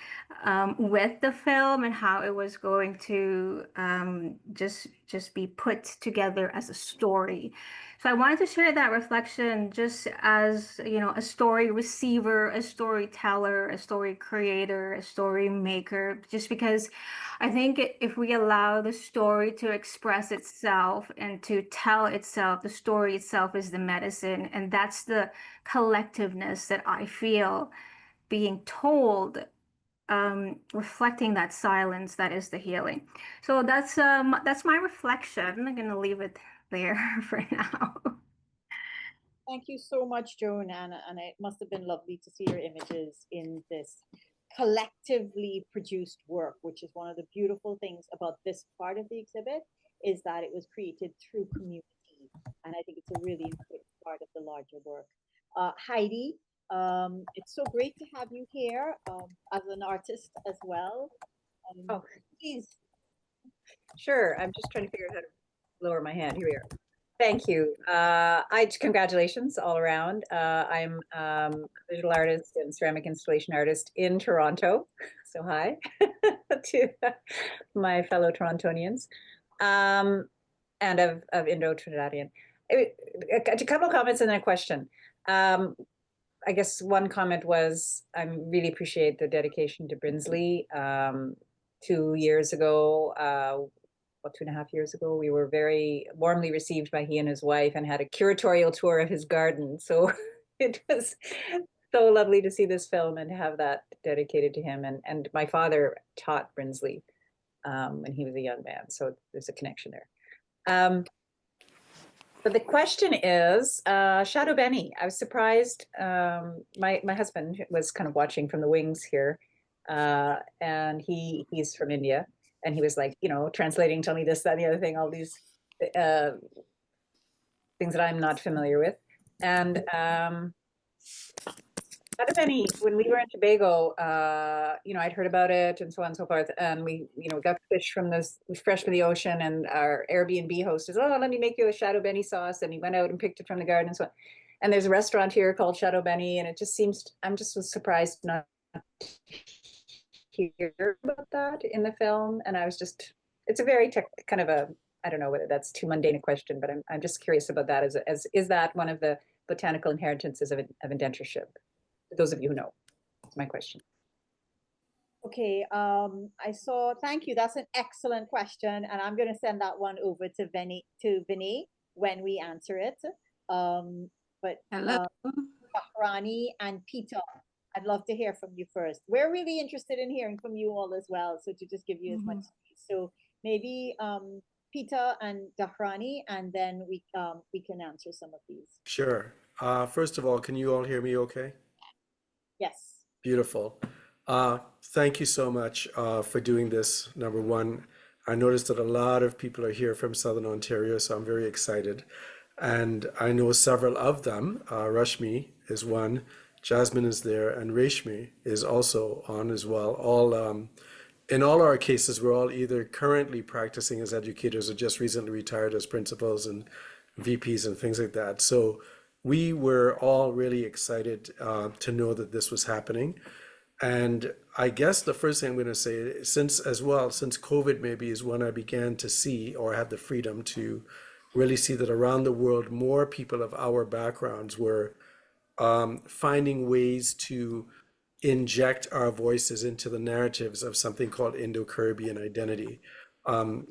with the film and how it was going to just be put together as a story. So I wanted to share that reflection just as, a story receiver, a storyteller, a story creator, a story maker, just because I think if we allow the story to express itself and to tell itself, the story itself is the medicine. And that's the collectiveness that I feel being told, reflecting that silence that is the healing. So that's my reflection. I'm going to leave it there for now. Thank you so much, Joan, and it must have been lovely to see your images in this collectively produced work, which is one of the beautiful things about this part of the exhibit, is that it was created through community. And I think it's a really important part of the larger work. Heidi, it's so great to have you here as an artist as well. Please. Sure, I'm just trying to figure out how to lower my hand. Here we are. Thank you. Congratulations all around. I'm a visual artist and ceramic installation artist in Toronto. So hi to my fellow Torontonians, and of Indo-Trinidadian. A couple of comments and then a question. I guess one comment was, I really appreciate the dedication to Brinsley. 2 years ago, 2.5 years ago, we were very warmly received by he and his wife and had a curatorial tour of his garden. So it was so lovely to see this film and have that dedicated to him. And my father taught Brinsley when he was a young man. So there's a connection there. But the question is, Shadow Benny. I was surprised. My husband was kind of watching from the wings here, and he's from India, and he was like, translating, tell me this, that, and the other thing, all these things that I'm not familiar with. And Shadow Benny, when we were in Tobago, I'd heard about it and so on and so forth. And we got fish fresh from the ocean, and our Airbnb host says, oh, let me make you a Shadow Benny sauce. And he went out and picked it from the garden and so on. And there's a restaurant here called Shadow Benny. And it just seems, I'm just was surprised not to hear about that in the film. And I was just, it's a very kind of a, I don't know whether that's too mundane a question, but I'm just curious about that. Is that one of the botanical inheritances of indentureship? For those of you who know, that's my question. Okay, thank you. That's an excellent question. And I'm going to send that one over to Vinay when we answer it. But Hello. Rani and Peter, I'd love to hear from you first. We're really interested in hearing from you all as well. So to just give you as much space. So maybe Peter and Dahrani, and then we can answer some of these. Sure. First of all, can you all hear me okay? Yes. Beautiful. Thank you so much for doing this. Number one, I noticed that a lot of people are here from Southern Ontario, so I'm very excited. And I know several of them. Rashmi is one, Jasmine is there, and Reshmi is also on as well. In all our cases, we're all either currently practicing as educators or just recently retired as principals and VPs and things like that. So we were all really excited to know that this was happening. And I guess the first thing I'm going to say, since COVID maybe is when I began to see, or had the freedom to really see, that around the world, more people of our backgrounds were finding ways to inject our voices into the narratives of something called Indo-Caribbean identity.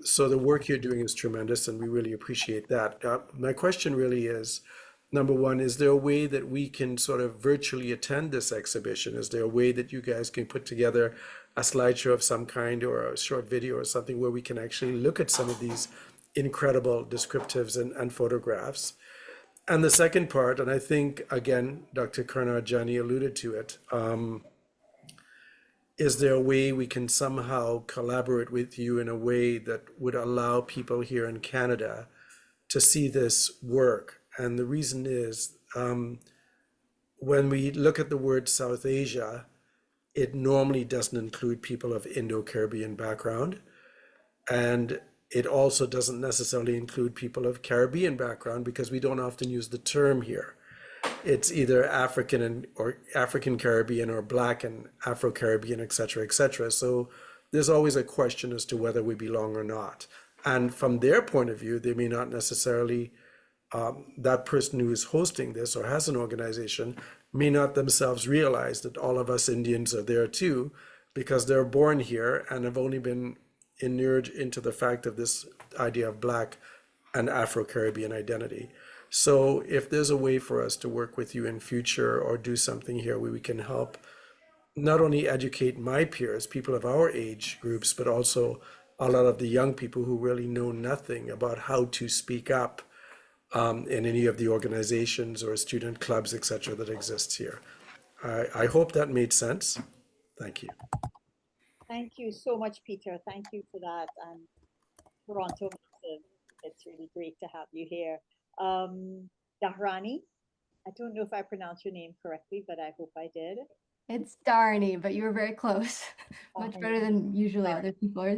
So the work you're doing is tremendous, and we really appreciate that. My question really is, number one, is there a way that we can sort of virtually attend this exhibition? Is there a way that you guys can put together a slideshow of some kind, or a short video or something, where we can actually look at some of these incredible descriptives and photographs? And the second part, and I think, again, Dr. Karnarjani alluded to it, is there a way we can somehow collaborate with you in a way that would allow people here in Canada to see this work? And the reason is, when we look at the word South Asia, it normally doesn't include people of Indo-Caribbean background. And it also doesn't necessarily include people of Caribbean background, because we don't often use the term here. It's either African or African Caribbean, or Black and Afro-Caribbean, et cetera, et cetera. So there's always a question as to whether we belong or not. And from their point of view, they may not necessarily, that person who is hosting this or has an organization may not themselves realize that all of us Indians are there too, because they're born here and have only been inured into the fact of this idea of Black and Afro-Caribbean identity. So if there's a way for us to work with you in future, or do something here where we can help not only educate my peers, people of our age groups, but also a lot of the young people who really know nothing about how to speak up in any of the organizations or student clubs, et cetera, that exists here. I hope that made sense. Thank you. Thank you so much, Peter. Thank you for that. And Toronto, it's really great to have you here. Dahrani, I don't know if I pronounced your name correctly, but I hope I did. It's Darnie, but you were very close. Much better than usually other people's.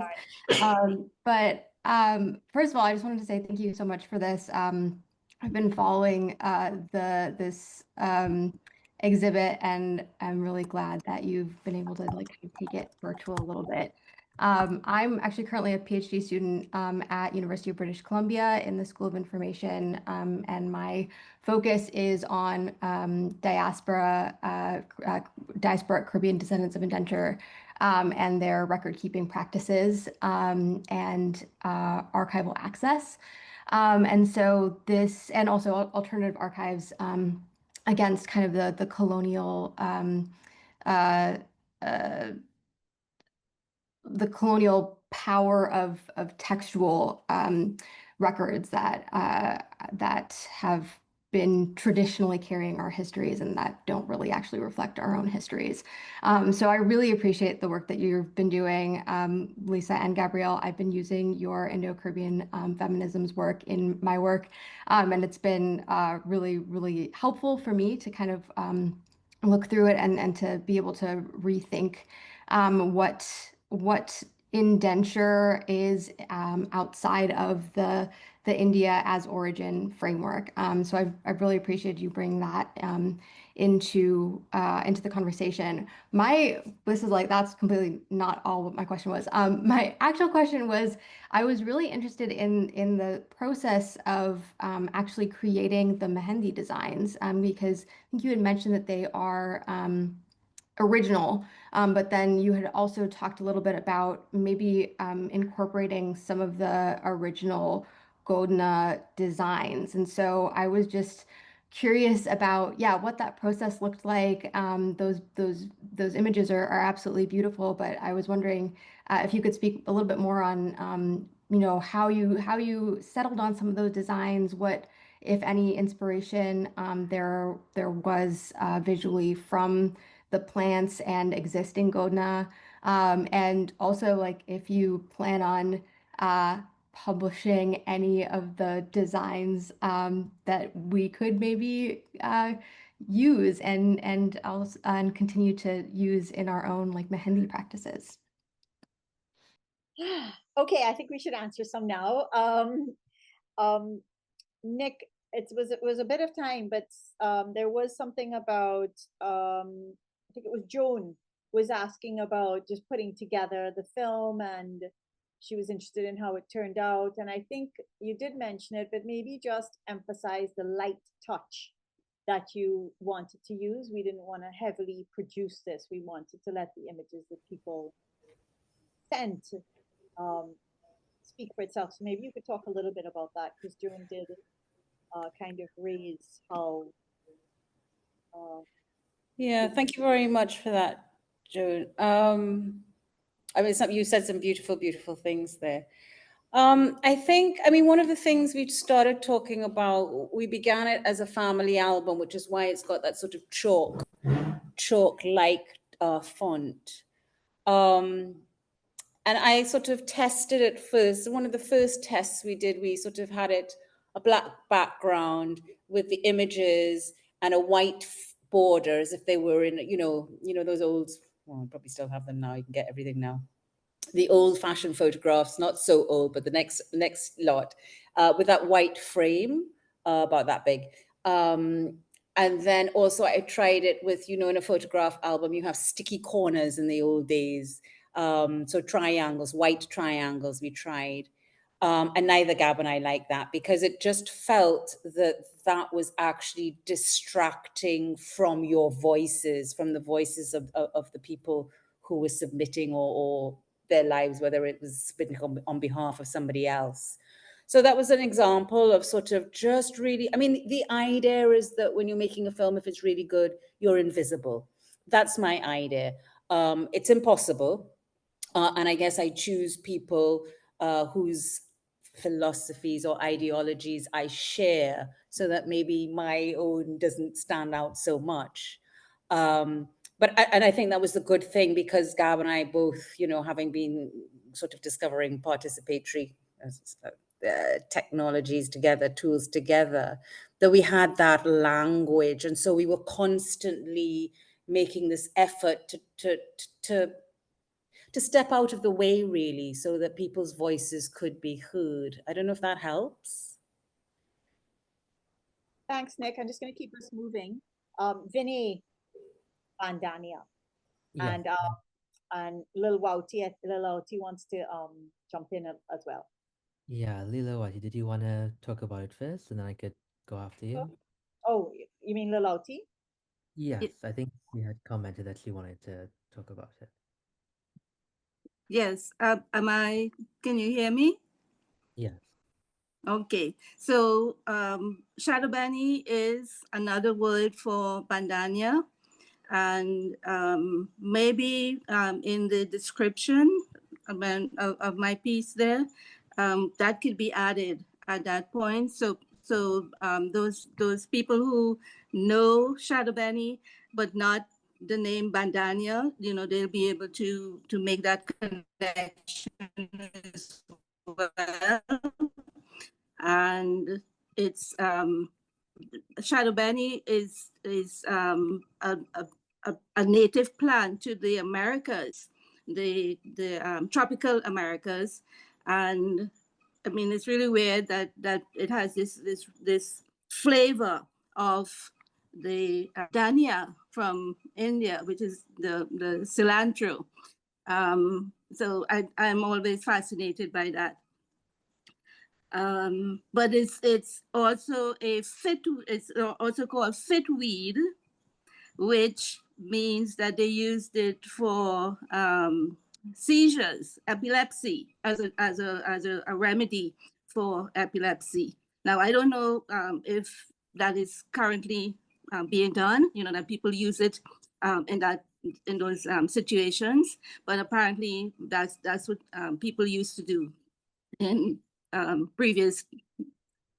But first of all, I just wanted to say thank you so much for this. I've been following this exhibit, and I'm really glad that you've been able to take it virtual a little bit. I'm actually currently a PhD student at University of British Columbia in the School of Information, and my focus is on diasporic Caribbean descendants of indenture and their record-keeping practices and archival access. And so this, and also alternative archives against kind of the colonial the colonial power of textual records that have been traditionally carrying our histories and that don't really actually reflect our own histories. So I really appreciate the work that you've been doing, Lisa and Gabrielle. I've been using your Indo-Caribbean feminisms work in my work, and it's been really, really helpful for me to kind of look through it and to be able to rethink what indenture is outside of the India as origin framework. So I've really appreciated you bring that into the conversation. That's completely not all what my question was. My actual question was, I was really interested in the process of actually creating the Mehendi designs because I think you had mentioned that they are original, but then you had also talked a little bit about maybe incorporating some of the original Godna designs. And so I was just curious about, yeah, what that process looked like. Those images are absolutely beautiful, but I was wondering if you could speak a little bit more on, how you settled on some of those designs, what, if any, inspiration there was visually from the plants and existing Godna, and also like if you plan on publishing any of the designs that we could maybe use and also and continue to use in our own like Mehendi practices. Okay, I think we should answer some now. Nick, it was a bit of time, but there was something about I think it was Joan was asking about just putting together the film, and she was interested in how it turned out. And I think you did mention it, but maybe just emphasize the light touch that you wanted to use. We didn't want to heavily produce this. We wanted to let the images that people sent speak for itself. So maybe you could talk a little bit about that, because Joan did kind of raise how. Yeah, thank you very much for that, Joan. I mean, you said some beautiful, beautiful things there. I think, one of the things we started talking about, we began it as a family album, which is why it's got that sort of chalk-like font. And I sort of tested it first. One of the first tests we did, we sort of had it a black background with the images and a white border, as if they were in, those old, well, I probably still have them now. You can get everything now. The old-fashioned photographs, not so old, but the next lot, with that white frame, about that big. And then also I tried it with, in a photograph album, you have sticky corners in the old days. So triangles, white triangles we tried. And neither Gab and I liked that, because it just felt that was actually distracting from your voices, from the voices of the people who were submitting or their lives, whether it was submitting on behalf of somebody else. So that was an example of sort of just really, the idea is that when you're making a film, if it's really good, you're invisible. That's my idea. It's impossible. And I guess I choose people whose philosophies or ideologies I share, so that maybe my own doesn't stand out so much. But I think that was the good thing, because Gab and I both, having been sort of discovering participatory technologies together, tools together, that we had that language. And so we were constantly making this effort to step out of the way, really, so that people's voices could be heard. I don't know if that helps. Thanks, Nick. I'm just going to keep us moving. Vinay Bandania. Yeah. And and Lil Wouty wants to jump in as well. Yeah, Lilawati, did you want to talk about it first, and then I could go after you? Oh, you mean Lil Wouty? Yes, I think she had commented that she wanted to talk about it. Yes. Can you hear me? Yes. Okay. So Shadowbani is another word for bandania. And maybe in the description of my piece there, that could be added at that point. So those people who know Shadowbani but not the name Bandania, they'll be able to make that connection as well. And it's Shadowbani is a native plant to the Americas, the tropical Americas, and I mean it's really weird that it has this flavor of the dhania from India, which is the cilantro. So I'm always fascinated by that. But it's also it's also called fitweed, which means that they used it for seizures, epilepsy, as a remedy for epilepsy. Now I don't know if that is currently being done. That people use it in those situations, but apparently that's what people used to do in previous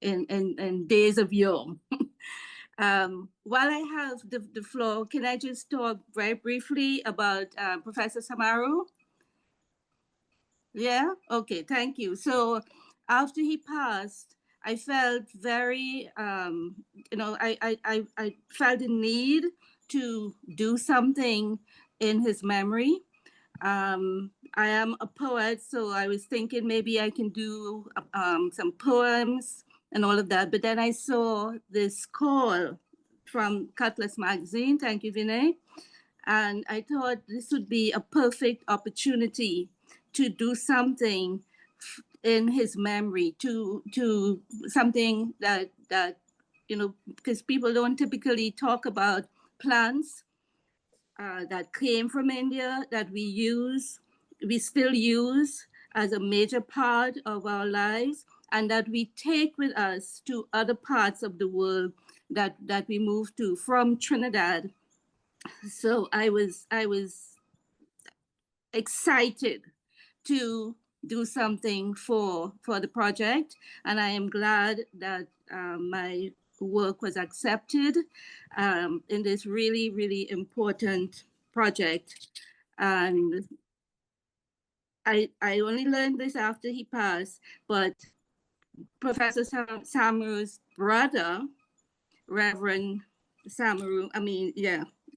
in days of yore. While I have the floor, can I just talk very briefly about Professor Samaru? Yeah? Okay, thank you. So after he passed, I felt very, I felt the need to do something in his memory. I am a poet, so I was thinking maybe I can do some poems and all of that. But then I saw this call from Cutlass magazine. Thank you, Vinay. And I thought this would be a perfect opportunity to do something in his memory, to something that because people don't typically talk about plants that came from India that we still use as a major part of our lives, and that we take with us to other parts of the world that we move to from Trinidad. So I was excited to do something for the project, and I am glad that my work was accepted in this really, really important project. And I only learned this after he passed, but Professor Samaru's brother, Reverend Samaru,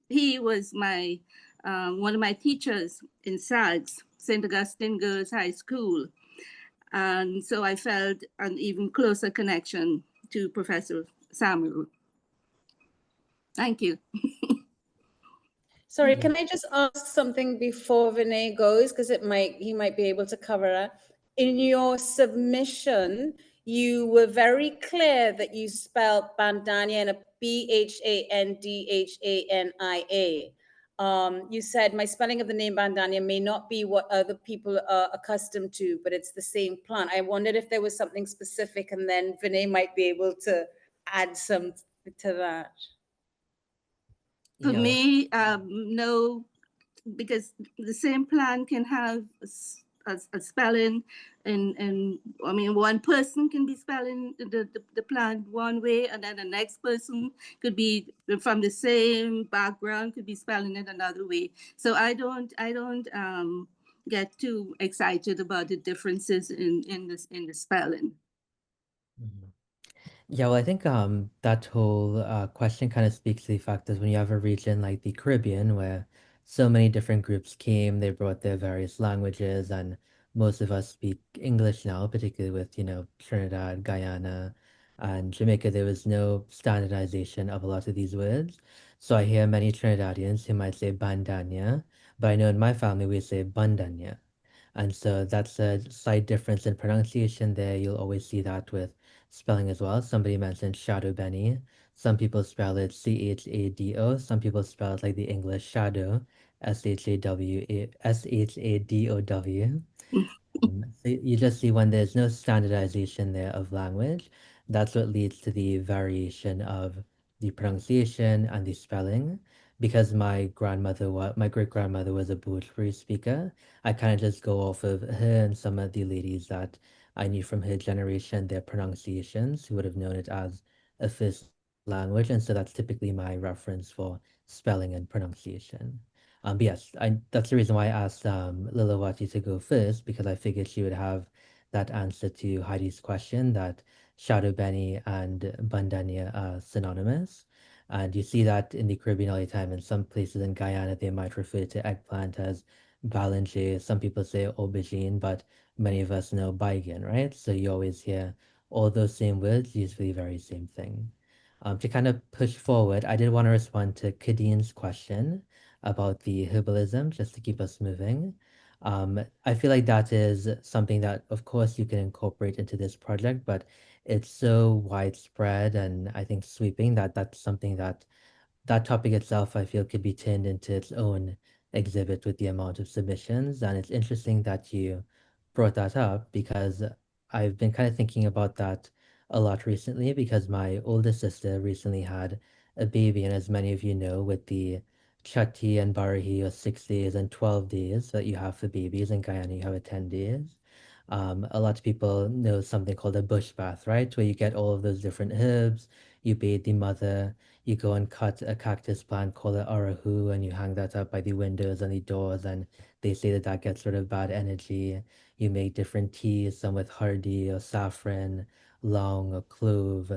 he was my one of my teachers in SAGS, St. Augustine Girls High School. And so I felt an even closer connection to Professor Samaru. Thank you. Sorry, can I just ask something before Vinay goes? Because he might be able to cover it. In your submission, you were very clear that you spelled Bandania in a Bandhania. You said my spelling of the name Bandania may not be what other people are accustomed to, but it's the same plant. I wondered if there was something specific, and then Vinay might be able to add some to that. For me, no, because the same plant can have a spelling, and I mean, one person can be spelling the plant one way, and then the next person could be from the same background, could be spelling it another way. So I don't get too excited about the differences in the spelling. Yeah, well, I think that whole question kind of speaks to the fact that when you have a region like the Caribbean where so many different groups came, they brought their various languages, and most of us speak English now, particularly with, Trinidad, Guyana, and Jamaica, there was no standardization of a lot of these words. So I hear many Trinidadians who might say bandania, but I know in my family we say bandanya. And so that's a slight difference in pronunciation there. You'll always see that with spelling as well. Somebody mentioned shadow Benny. Some people spell it Chado. Some people spell it like the English shadow, Shadow. So you just see when there's no standardization there of language, that's what leads to the variation of the pronunciation and the spelling. Because my great grandmother was a Bhojpuri speaker, I kind of just go off of her and some of the ladies that I knew from her generation, their pronunciations, who would have known it as a first language. And so that's typically my reference for spelling and pronunciation. But yes, that's the reason why I asked Lilawati to go first, because I figured she would have that answer to Heidi's question that Shadow Benny and Bandania are synonymous. And you see that in the Caribbean all the time. In some places in Guyana, they might refer to eggplant as balange. Some people say aubergine, but many of us know baigan, right? So you always hear all those same words used for the very same thing. To kind of push forward, I did want to respond to Kadine's question about the herbalism, just to keep us moving. I feel like that is something that, of course, you can incorporate into this project, but it's so widespread and I think sweeping that that's something that that topic itself, I feel, could be turned into its own exhibit with the amount of submissions. And it's interesting that you brought that up because I've been kind of thinking about that a lot recently because my older sister recently had a baby. And as many of you know, with the Chatti and Barahi or 6 days and 12 days that you have for babies in Guyana, you have a 10 days. A lot of people know something called a bush bath, right? Where you get all of those different herbs, you bathe the mother, you go and cut a cactus plant called an arahu and you hang that up by the windows and the doors and they say that that gets rid of bad energy. You make different teas, some with hardy or saffron, long or clove,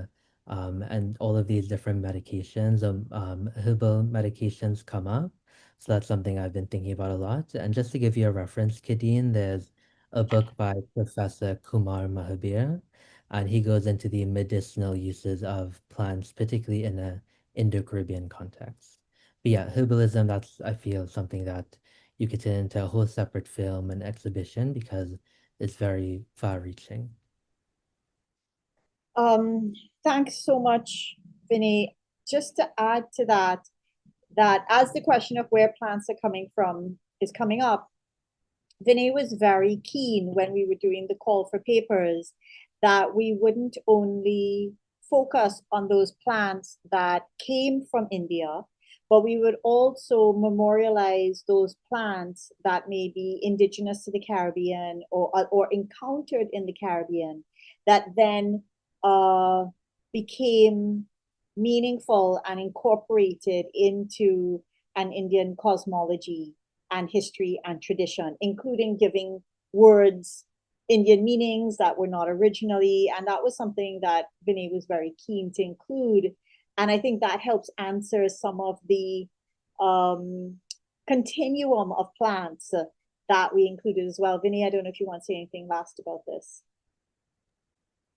and all of these different medications, herbal medications come up. So that's something I've been thinking about a lot. And just to give you a reference, Kadeen, there's a book by Professor Kumar Mahabir, and he goes into the medicinal uses of plants, particularly in a Indo-Caribbean context. But yeah, herbalism, that's, I feel, something that you could turn into a whole separate film and exhibition because it's very far-reaching. Thanks so much, Vinny. Just to add to that, that as the question of where plants are coming from is coming up, Vinay was very keen when we were doing the call for papers that we wouldn't only focus on those plants that came from India, but we would also memorialize those plants that may be indigenous to the Caribbean or encountered in the Caribbean that then became meaningful and incorporated into an Indian cosmology and history and tradition, including giving words Indian meanings that were not originally. And that was something that Vinay was very keen to include. And I think that helps answer some of the continuum of plants that we included as well. Vinay, I don't know if you want to say anything last about this.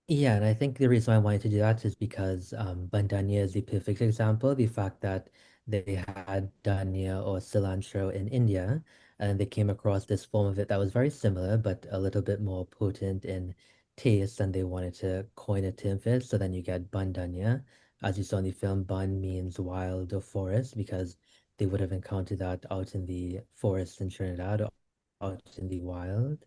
Yeah, and I think the reason I wanted to do that is because bandania is the perfect example. The fact that they had dhania or cilantro in India, and they came across this form of it that was very similar, but a little bit more potent in taste, and they wanted to coin a term for it. So then you get bandania. As you saw in the film, ban means wild or forest because they would have encountered that out in the forest in Trinidad or out in the wild.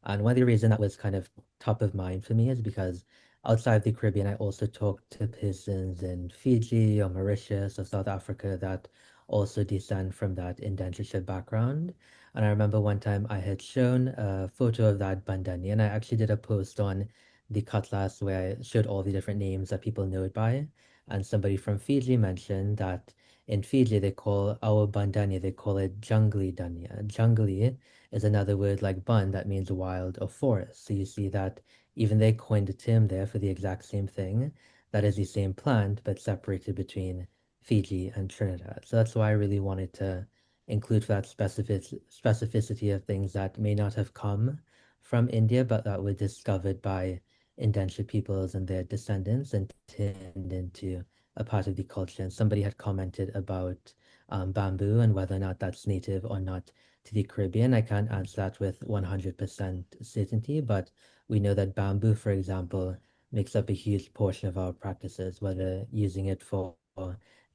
And one of the reasons that was kind of top of mind for me is because outside the Caribbean, I also talked to persons in Fiji or Mauritius or South Africa that also descend from that indentureship background. And I remember one time I had shown a photo of that bandani, and I actually did a post on the Cutlass where I showed all the different names that people know it by. And somebody from Fiji mentioned that in Fiji, they call our bandani, they call it jungly dania. Jungly is another word like bun that means wild or forest. So you see that even they coined a term there for the exact same thing. That is the same plant, but separated between Fiji and Trinidad. So that's why I really wanted to include that specificity of things that may not have come from India, but that were discovered by indentured peoples and their descendants and turned into a part of the culture. And somebody had commented about bamboo and whether or not that's native or not to the Caribbean. I can't answer that with 100% certainty, but we know that bamboo, for example, makes up a huge portion of our practices, whether using it for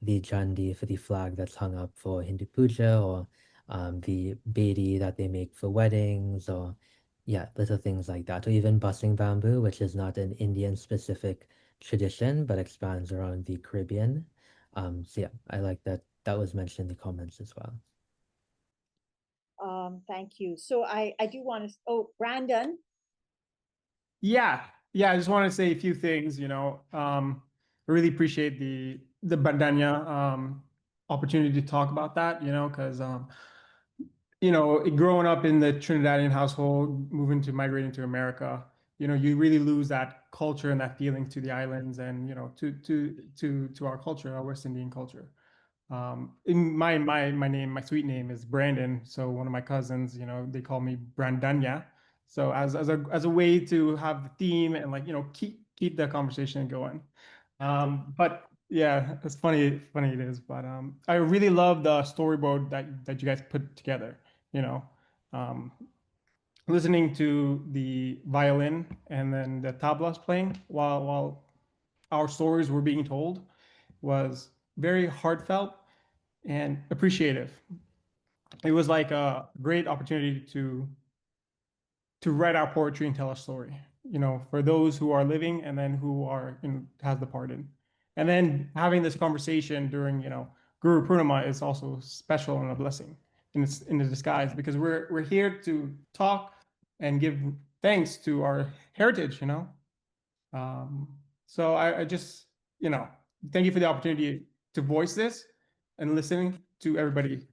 the jandi, for the flag that's hung up for Hindu puja, or the bedi that they make for weddings, or yeah, little things like that, or even bussing bamboo, which is not an Indian specific tradition, but expands around the Caribbean. So yeah, I like that that was mentioned in the comments as well. Thank you. So I do want to, oh, Brandon. Yeah, I just want to say a few things, I really appreciate the Bandanya opportunity to talk about that, because growing up in the Trinidadian household, migrating to America, you really lose that culture and that feeling to the islands and, to our culture, our West Indian culture. In my name, my sweet name is Brandon. So one of my cousins, they call me Brandanya. So as a way to have the theme and keep the conversation going. But yeah, it's funny it is. But I really love the storyboard that you guys put together. Um, listening to the violin and then the tablas playing while our stories were being told was very heartfelt and appreciative. It was like a great opportunity to write our poetry and tell a story, for those who are living and then who are has departed. And then having this conversation during, Guru Purnima is also special and a blessing in a disguise, because we're here to talk and give thanks to our heritage, So I just, thank you for the opportunity to voice this and listening to everybody.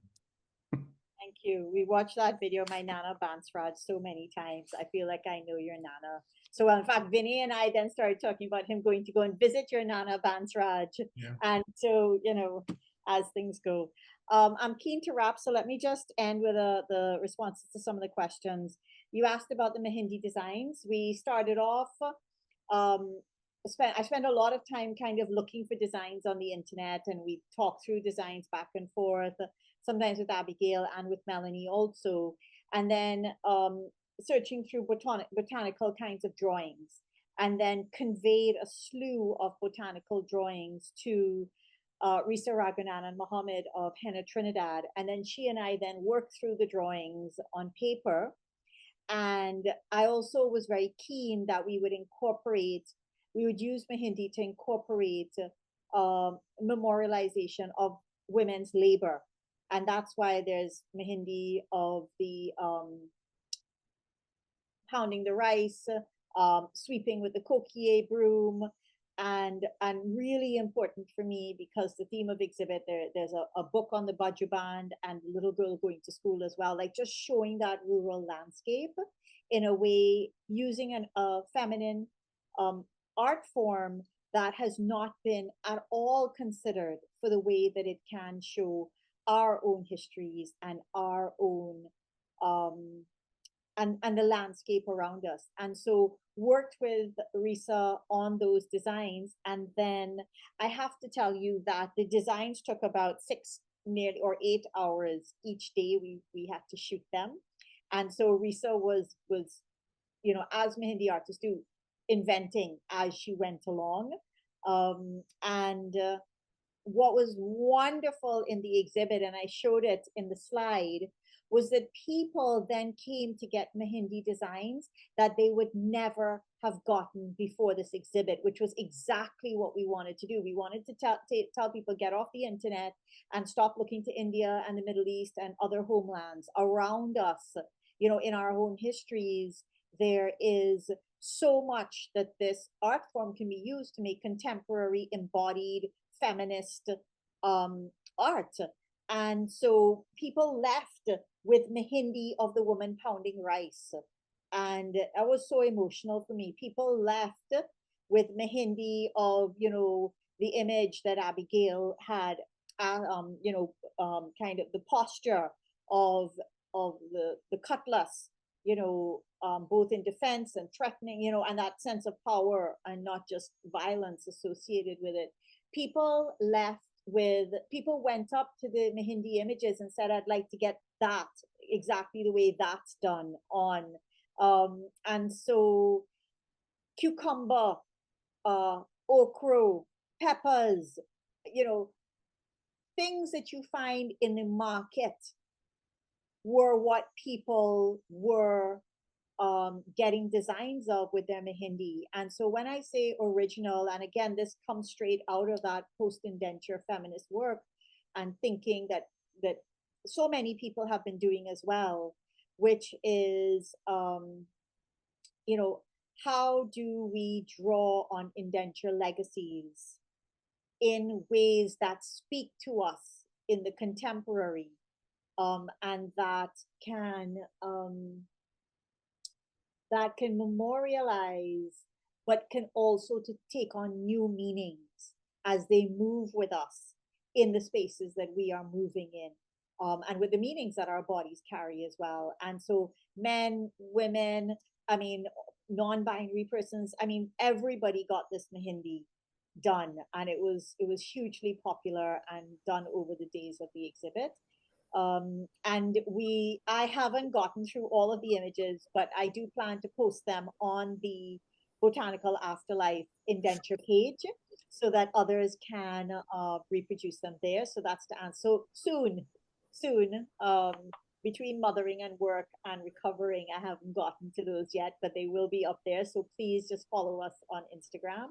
Thank you. We watched that video, my Nana Bansraj, so many times. I feel like I know your Nana. So in fact, Vinay and I then started talking about him going to go and visit your Nana Bansraj. Yeah. And so, as things go. I'm keen to wrap, so let me just end with the responses to some of the questions. You asked about the Mehndi designs. We started off, I spent a lot of time kind of looking for designs on the internet, and we talked through designs back and forth, sometimes with Abigail and with Melanie also, and then searching through botanical kinds of drawings, and then conveyed a slew of botanical drawings to Risa Raghunan and Mohammed of Henna Trinidad, and then she and I then worked through the drawings on paper. And I also was very keen that we would use Mehndi to incorporate memorialization of women's labor. And that's why there's Mehndi of the pounding the rice, sweeping with the kokiye broom, and really important for me because the theme of exhibit, there's a book on the Baju Band and the little girl going to school as well, like just showing that rural landscape in a way, using a feminine art form that has not been at all considered for the way that it can show our own histories and our own and the landscape around us. And so worked with Risa on those designs. And then I have to tell you that the designs took about 6 or 8 hours each day. We had to shoot them. And so Risa was as Mehndi artists do, inventing as she went along. What was wonderful in the exhibit, and I showed it in the slide, was that people then came to get Mehndi designs that they would never have gotten before this exhibit, which was exactly what we wanted to do. We wanted to tell people, get off the internet and stop looking to India and the Middle East and other homelands around us. In our own histories, there is so much that this art form can be used to make contemporary, embodied, feminist art. And so people left with Mehndi of the woman pounding rice. And that was so emotional for me. People left with Mehndi of, the image that Abigail had, kind of the posture of the Cutlass, both in defense and threatening, and that sense of power and not just violence associated with it. People left with people went up to the Mehndi images and said, I'd like to get that exactly the way that's done on. And so cucumber, okra, peppers, you know, things that you find in the market were what people were getting designs of with their Mehndi. And so when I say original, and again, this comes straight out of that post-indenture feminist work and thinking that so many people have been doing as well, which is, you know, how do we draw on indenture legacies in ways that speak to us in the contemporary, and that can memorialize, but can also to take on new meanings as they move with us in the spaces that we are moving in, and with the meanings that our bodies carry as well. And so men, women, I mean, non-binary persons, I mean, everybody got this Mehndi done, and it was hugely popular and done over the days of the exhibit. And I haven't gotten through all of the images, but I do plan to post them on the Botanical Afterlife indenture page so that others can reproduce them there. So that's the answer. So soon, between mothering and work and recovering, I haven't gotten to those yet, but they will be up there. So please just follow us on Instagram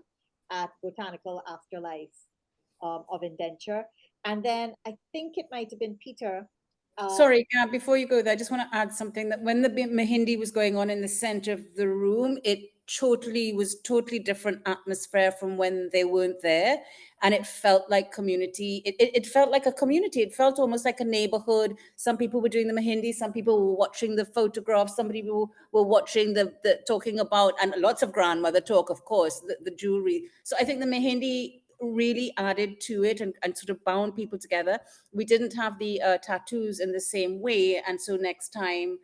at Botanical Afterlife of Indenture. And then I think it might have been Peter. Sorry, Gab, before you go there, I just want to add something that when the Mehndi was going on in the center of the room, it was totally different atmosphere from when they weren't there. And it felt like community. It felt like a community. It felt almost like a neighborhood. Some people were doing the Mehndi, some people were watching the photographs, some people were watching the talking about, and lots of grandmother talk, of course, the jewelry. So I think the Mehndi really added to it and sort of bound people together. We didn't have the tattoos in the same way. And so next time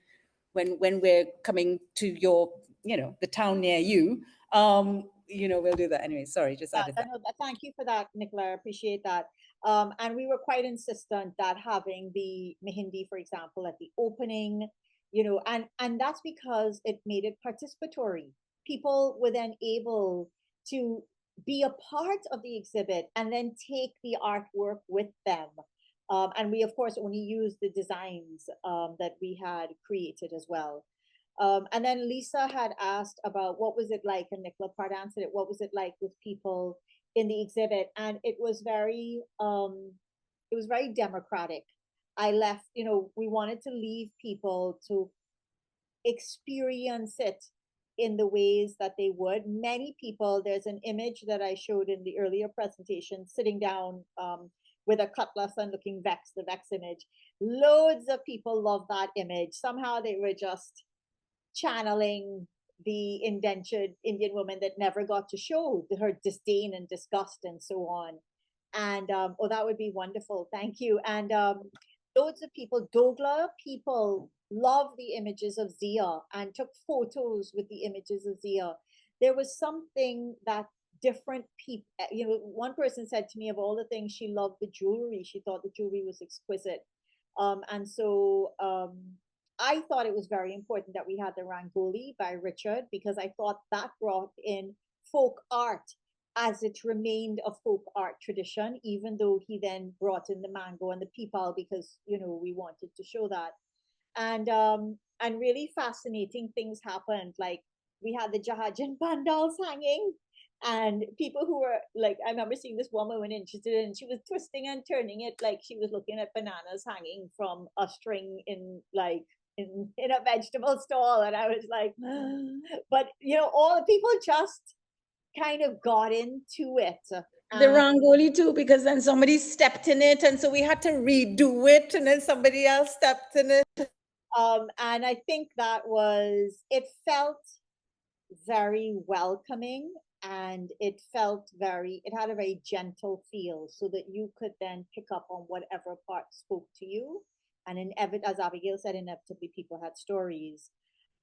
when we're coming to your, the town near you, we'll do that anyway. Sorry, just added that. Thank you for that, Nicola. I appreciate that. And we were quite insistent that having the Mehndi, for example, at the opening, and that's because it made it participatory. People were then able to be a part of the exhibit and then take the artwork with them. And we, of course, only used the designs that we had created as well. And then Lisa had asked about what was it like, and Nicola Pratt answered it, what was it like with people in the exhibit? And it was very democratic. I left, we wanted to leave people to experience it in the ways that they would. Many people, there's an image that I showed in the earlier presentation, sitting down with a cutlass and looking vexed, the vex image. Loads of people love that image. Somehow they were just channeling the indentured Indian woman that never got to show her disdain and disgust and so on. And that would be wonderful. Thank you. And loads of people, Dogla people, love the images of Zia and took photos with the images of Zia. There was something that different people, one person said to me, of all the things, she loved the jewelry. She thought the jewelry was exquisite. And so I thought it was very important that we had the Rangoli by Richard, because I thought that brought in folk art as it remained a folk art tradition, even though he then brought in the mango and the peepal because, we wanted to show that. And really fascinating things happened. Like we had the Jahajan pandals hanging, and people who were like, I remember seeing this woman when interested in, she was twisting and turning it like she was looking at bananas hanging from a string in a vegetable stall. And I was like, but all the people just kind of got into it. The Rangoli too, because then somebody stepped in it, and so we had to redo it, and then somebody else stepped in it. And I think it felt very welcoming, and it had a very gentle feel, so that you could then pick up on whatever part spoke to you. And as Abigail said, inevitably people had stories.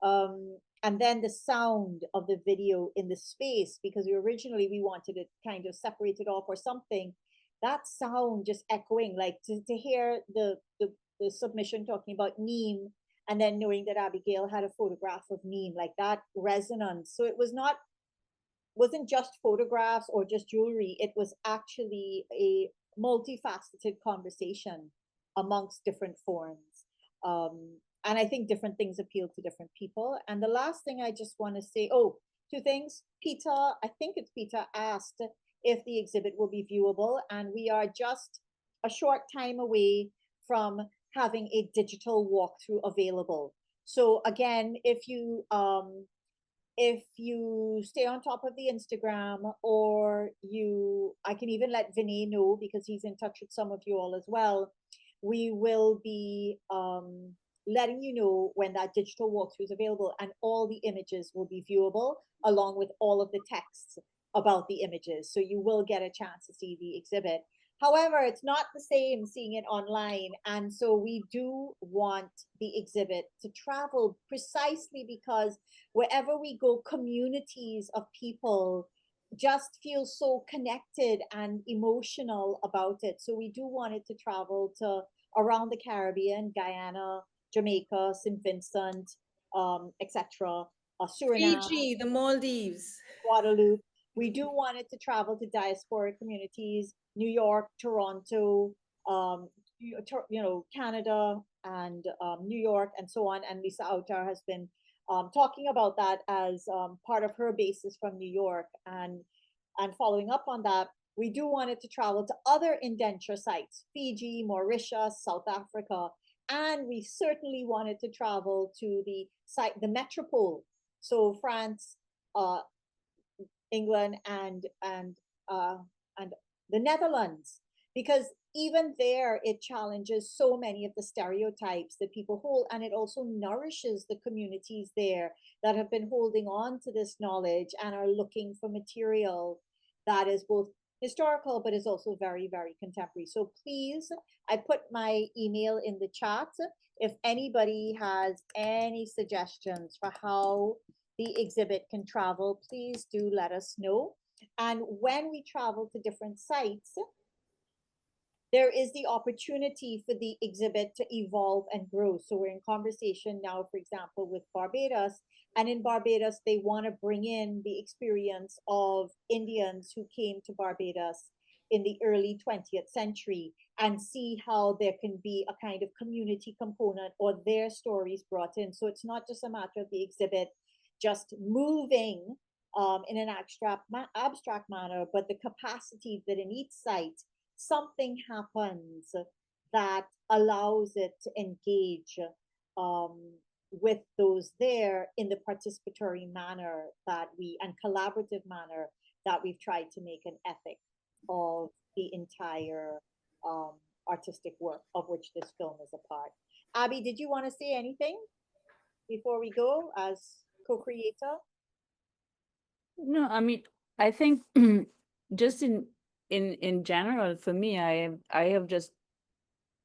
And then the sound of the video in the space, because we wanted it kind of separated off or something. that sound just echoing, like to hear the submission talking about Neem, and then knowing that Abigail had a photograph of Neem, like that resonance. So it wasn't just photographs or just jewelry. It was actually a multifaceted conversation amongst different forms. And I think different things appeal to different people. And the last thing I just want to say, two things. Peter, I think it's Peter, asked if the exhibit will be viewable, and we are just a short time away from having a digital walkthrough available. So again, if you stay on top of the Instagram, or I can even let Vinay know because he's in touch with some of you all as well. We will be letting you know when that digital walkthrough is available, and all the images will be viewable along with all of the texts about the images. So you will get a chance to see the exhibit. However, it's not the same seeing it online. And so we do want the exhibit to travel precisely because wherever we go, communities of people just feel so connected and emotional about it. So we do want it to travel to around the Caribbean, Guyana, Jamaica, St. Vincent, etc., Suriname, Fiji, the Maldives, Guadeloupe. We do want it to travel to diasporic communities, New York, Toronto, Canada, and New York, and so on. And Lisa Autar has been talking about that as part of her basis from New York. And following up on that, we do want it to travel to other indenture sites, Fiji, Mauritius, South Africa, and we certainly want it to travel to the metropole. So France, England, and the Netherlands, because even there it challenges so many of the stereotypes that people hold, and it also nourishes the communities there that have been holding on to this knowledge and are looking for material that is both historical but is also very, very contemporary. So please, I put my email in the chat. If anybody has any suggestions for how the exhibit can travel, please do let us know. And when we travel to different sites, there is the opportunity for the exhibit to evolve and grow. So we're in conversation now, for example, with Barbados. And in Barbados, they want to bring in the experience of Indians who came to Barbados in the early 20th century and see how there can be a kind of community component or their stories brought in. So it's not just a matter of the exhibit just moving in an abstract manner, but the capacity that in each site, something happens that allows it to engage with those there in the participatory manner and collaborative manner that we've tried to make an ethic of the entire artistic work of which this film is a part. Abby, did you want to say anything before we go as co-creator? No, I mean, I think just in general, for me, I have just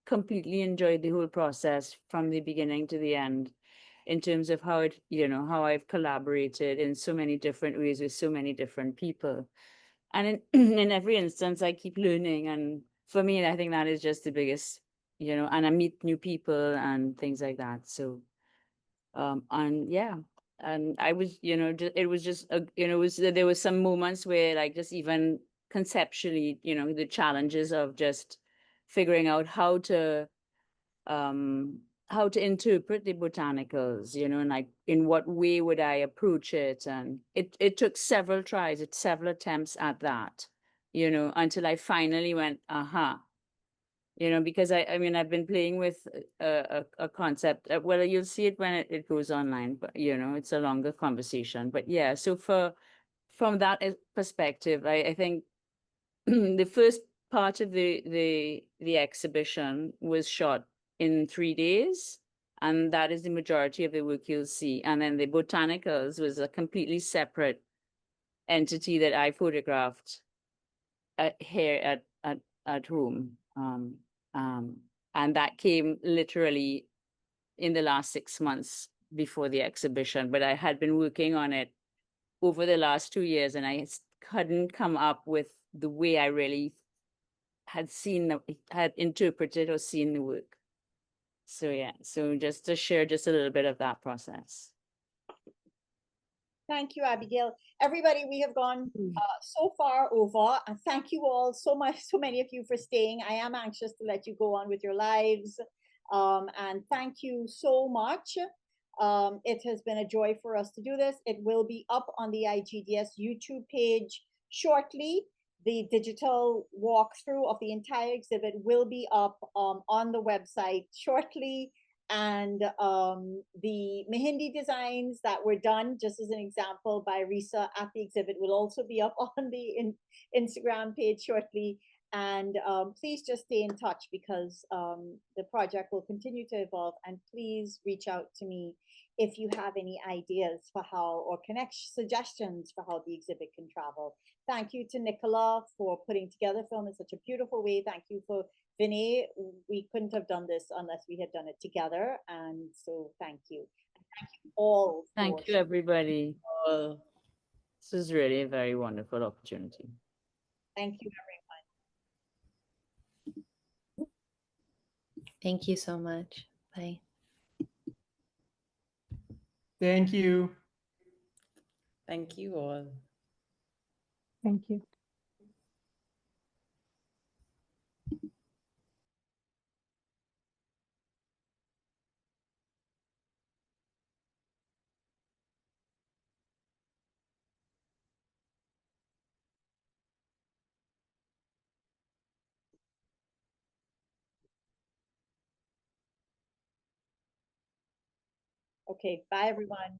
completely enjoyed the whole process from the beginning to the end, in terms of how how I've collaborated in so many different ways with so many different people. And in every instance, I keep learning. And for me, I think that is just the biggest, and I meet new people and things like that. So, and yeah. And I was, it was just, there was some moments where like just even conceptually, the challenges of just figuring out how to interpret the botanicals, and like in what way would I approach it. And it took several tries, several attempts at that, until I finally went, because I mean, I've been playing with a concept. Well, you'll see it when it goes online, but it's a longer conversation. But yeah, so from that perspective, I think the first part of the exhibition was shot in 3 days, and that is the majority of the work you'll see. And then the botanicals was a completely separate entity that I photographed here at home. And that came literally in the last 6 months before the exhibition, but I had been working on it over the last 2 years, and I hadn't come up with the way I really had interpreted or seen the work. So yeah, so just to share just a little bit of that process. Thank you, Abigail. Everybody, we have gone so far over, and thank you all so much, so many of you for staying. I am anxious to let you go on with your lives, and thank you so much. It has been a joy for us to do this. It will be up on the IGDS YouTube page shortly. The digital walkthrough of the entire exhibit will be up on the website shortly. And the Mehndi designs that were done, just as an example, by Risa at the exhibit will also be up on the Instagram page shortly. And please just stay in touch because the project will continue to evolve. And please reach out to me if you have any ideas for how, or suggestions for how the exhibit can travel. Thank you to Nicola for putting together film in such a beautiful way. Thank you for Vinay. We couldn't have done this unless we had done it together. And so thank you. And thank you all. Thank you, everybody. This is really a very wonderful opportunity. Thank you, everyone. Thank you so much. Bye. Thank you. Thank you all. Thank you. Okay, bye everyone.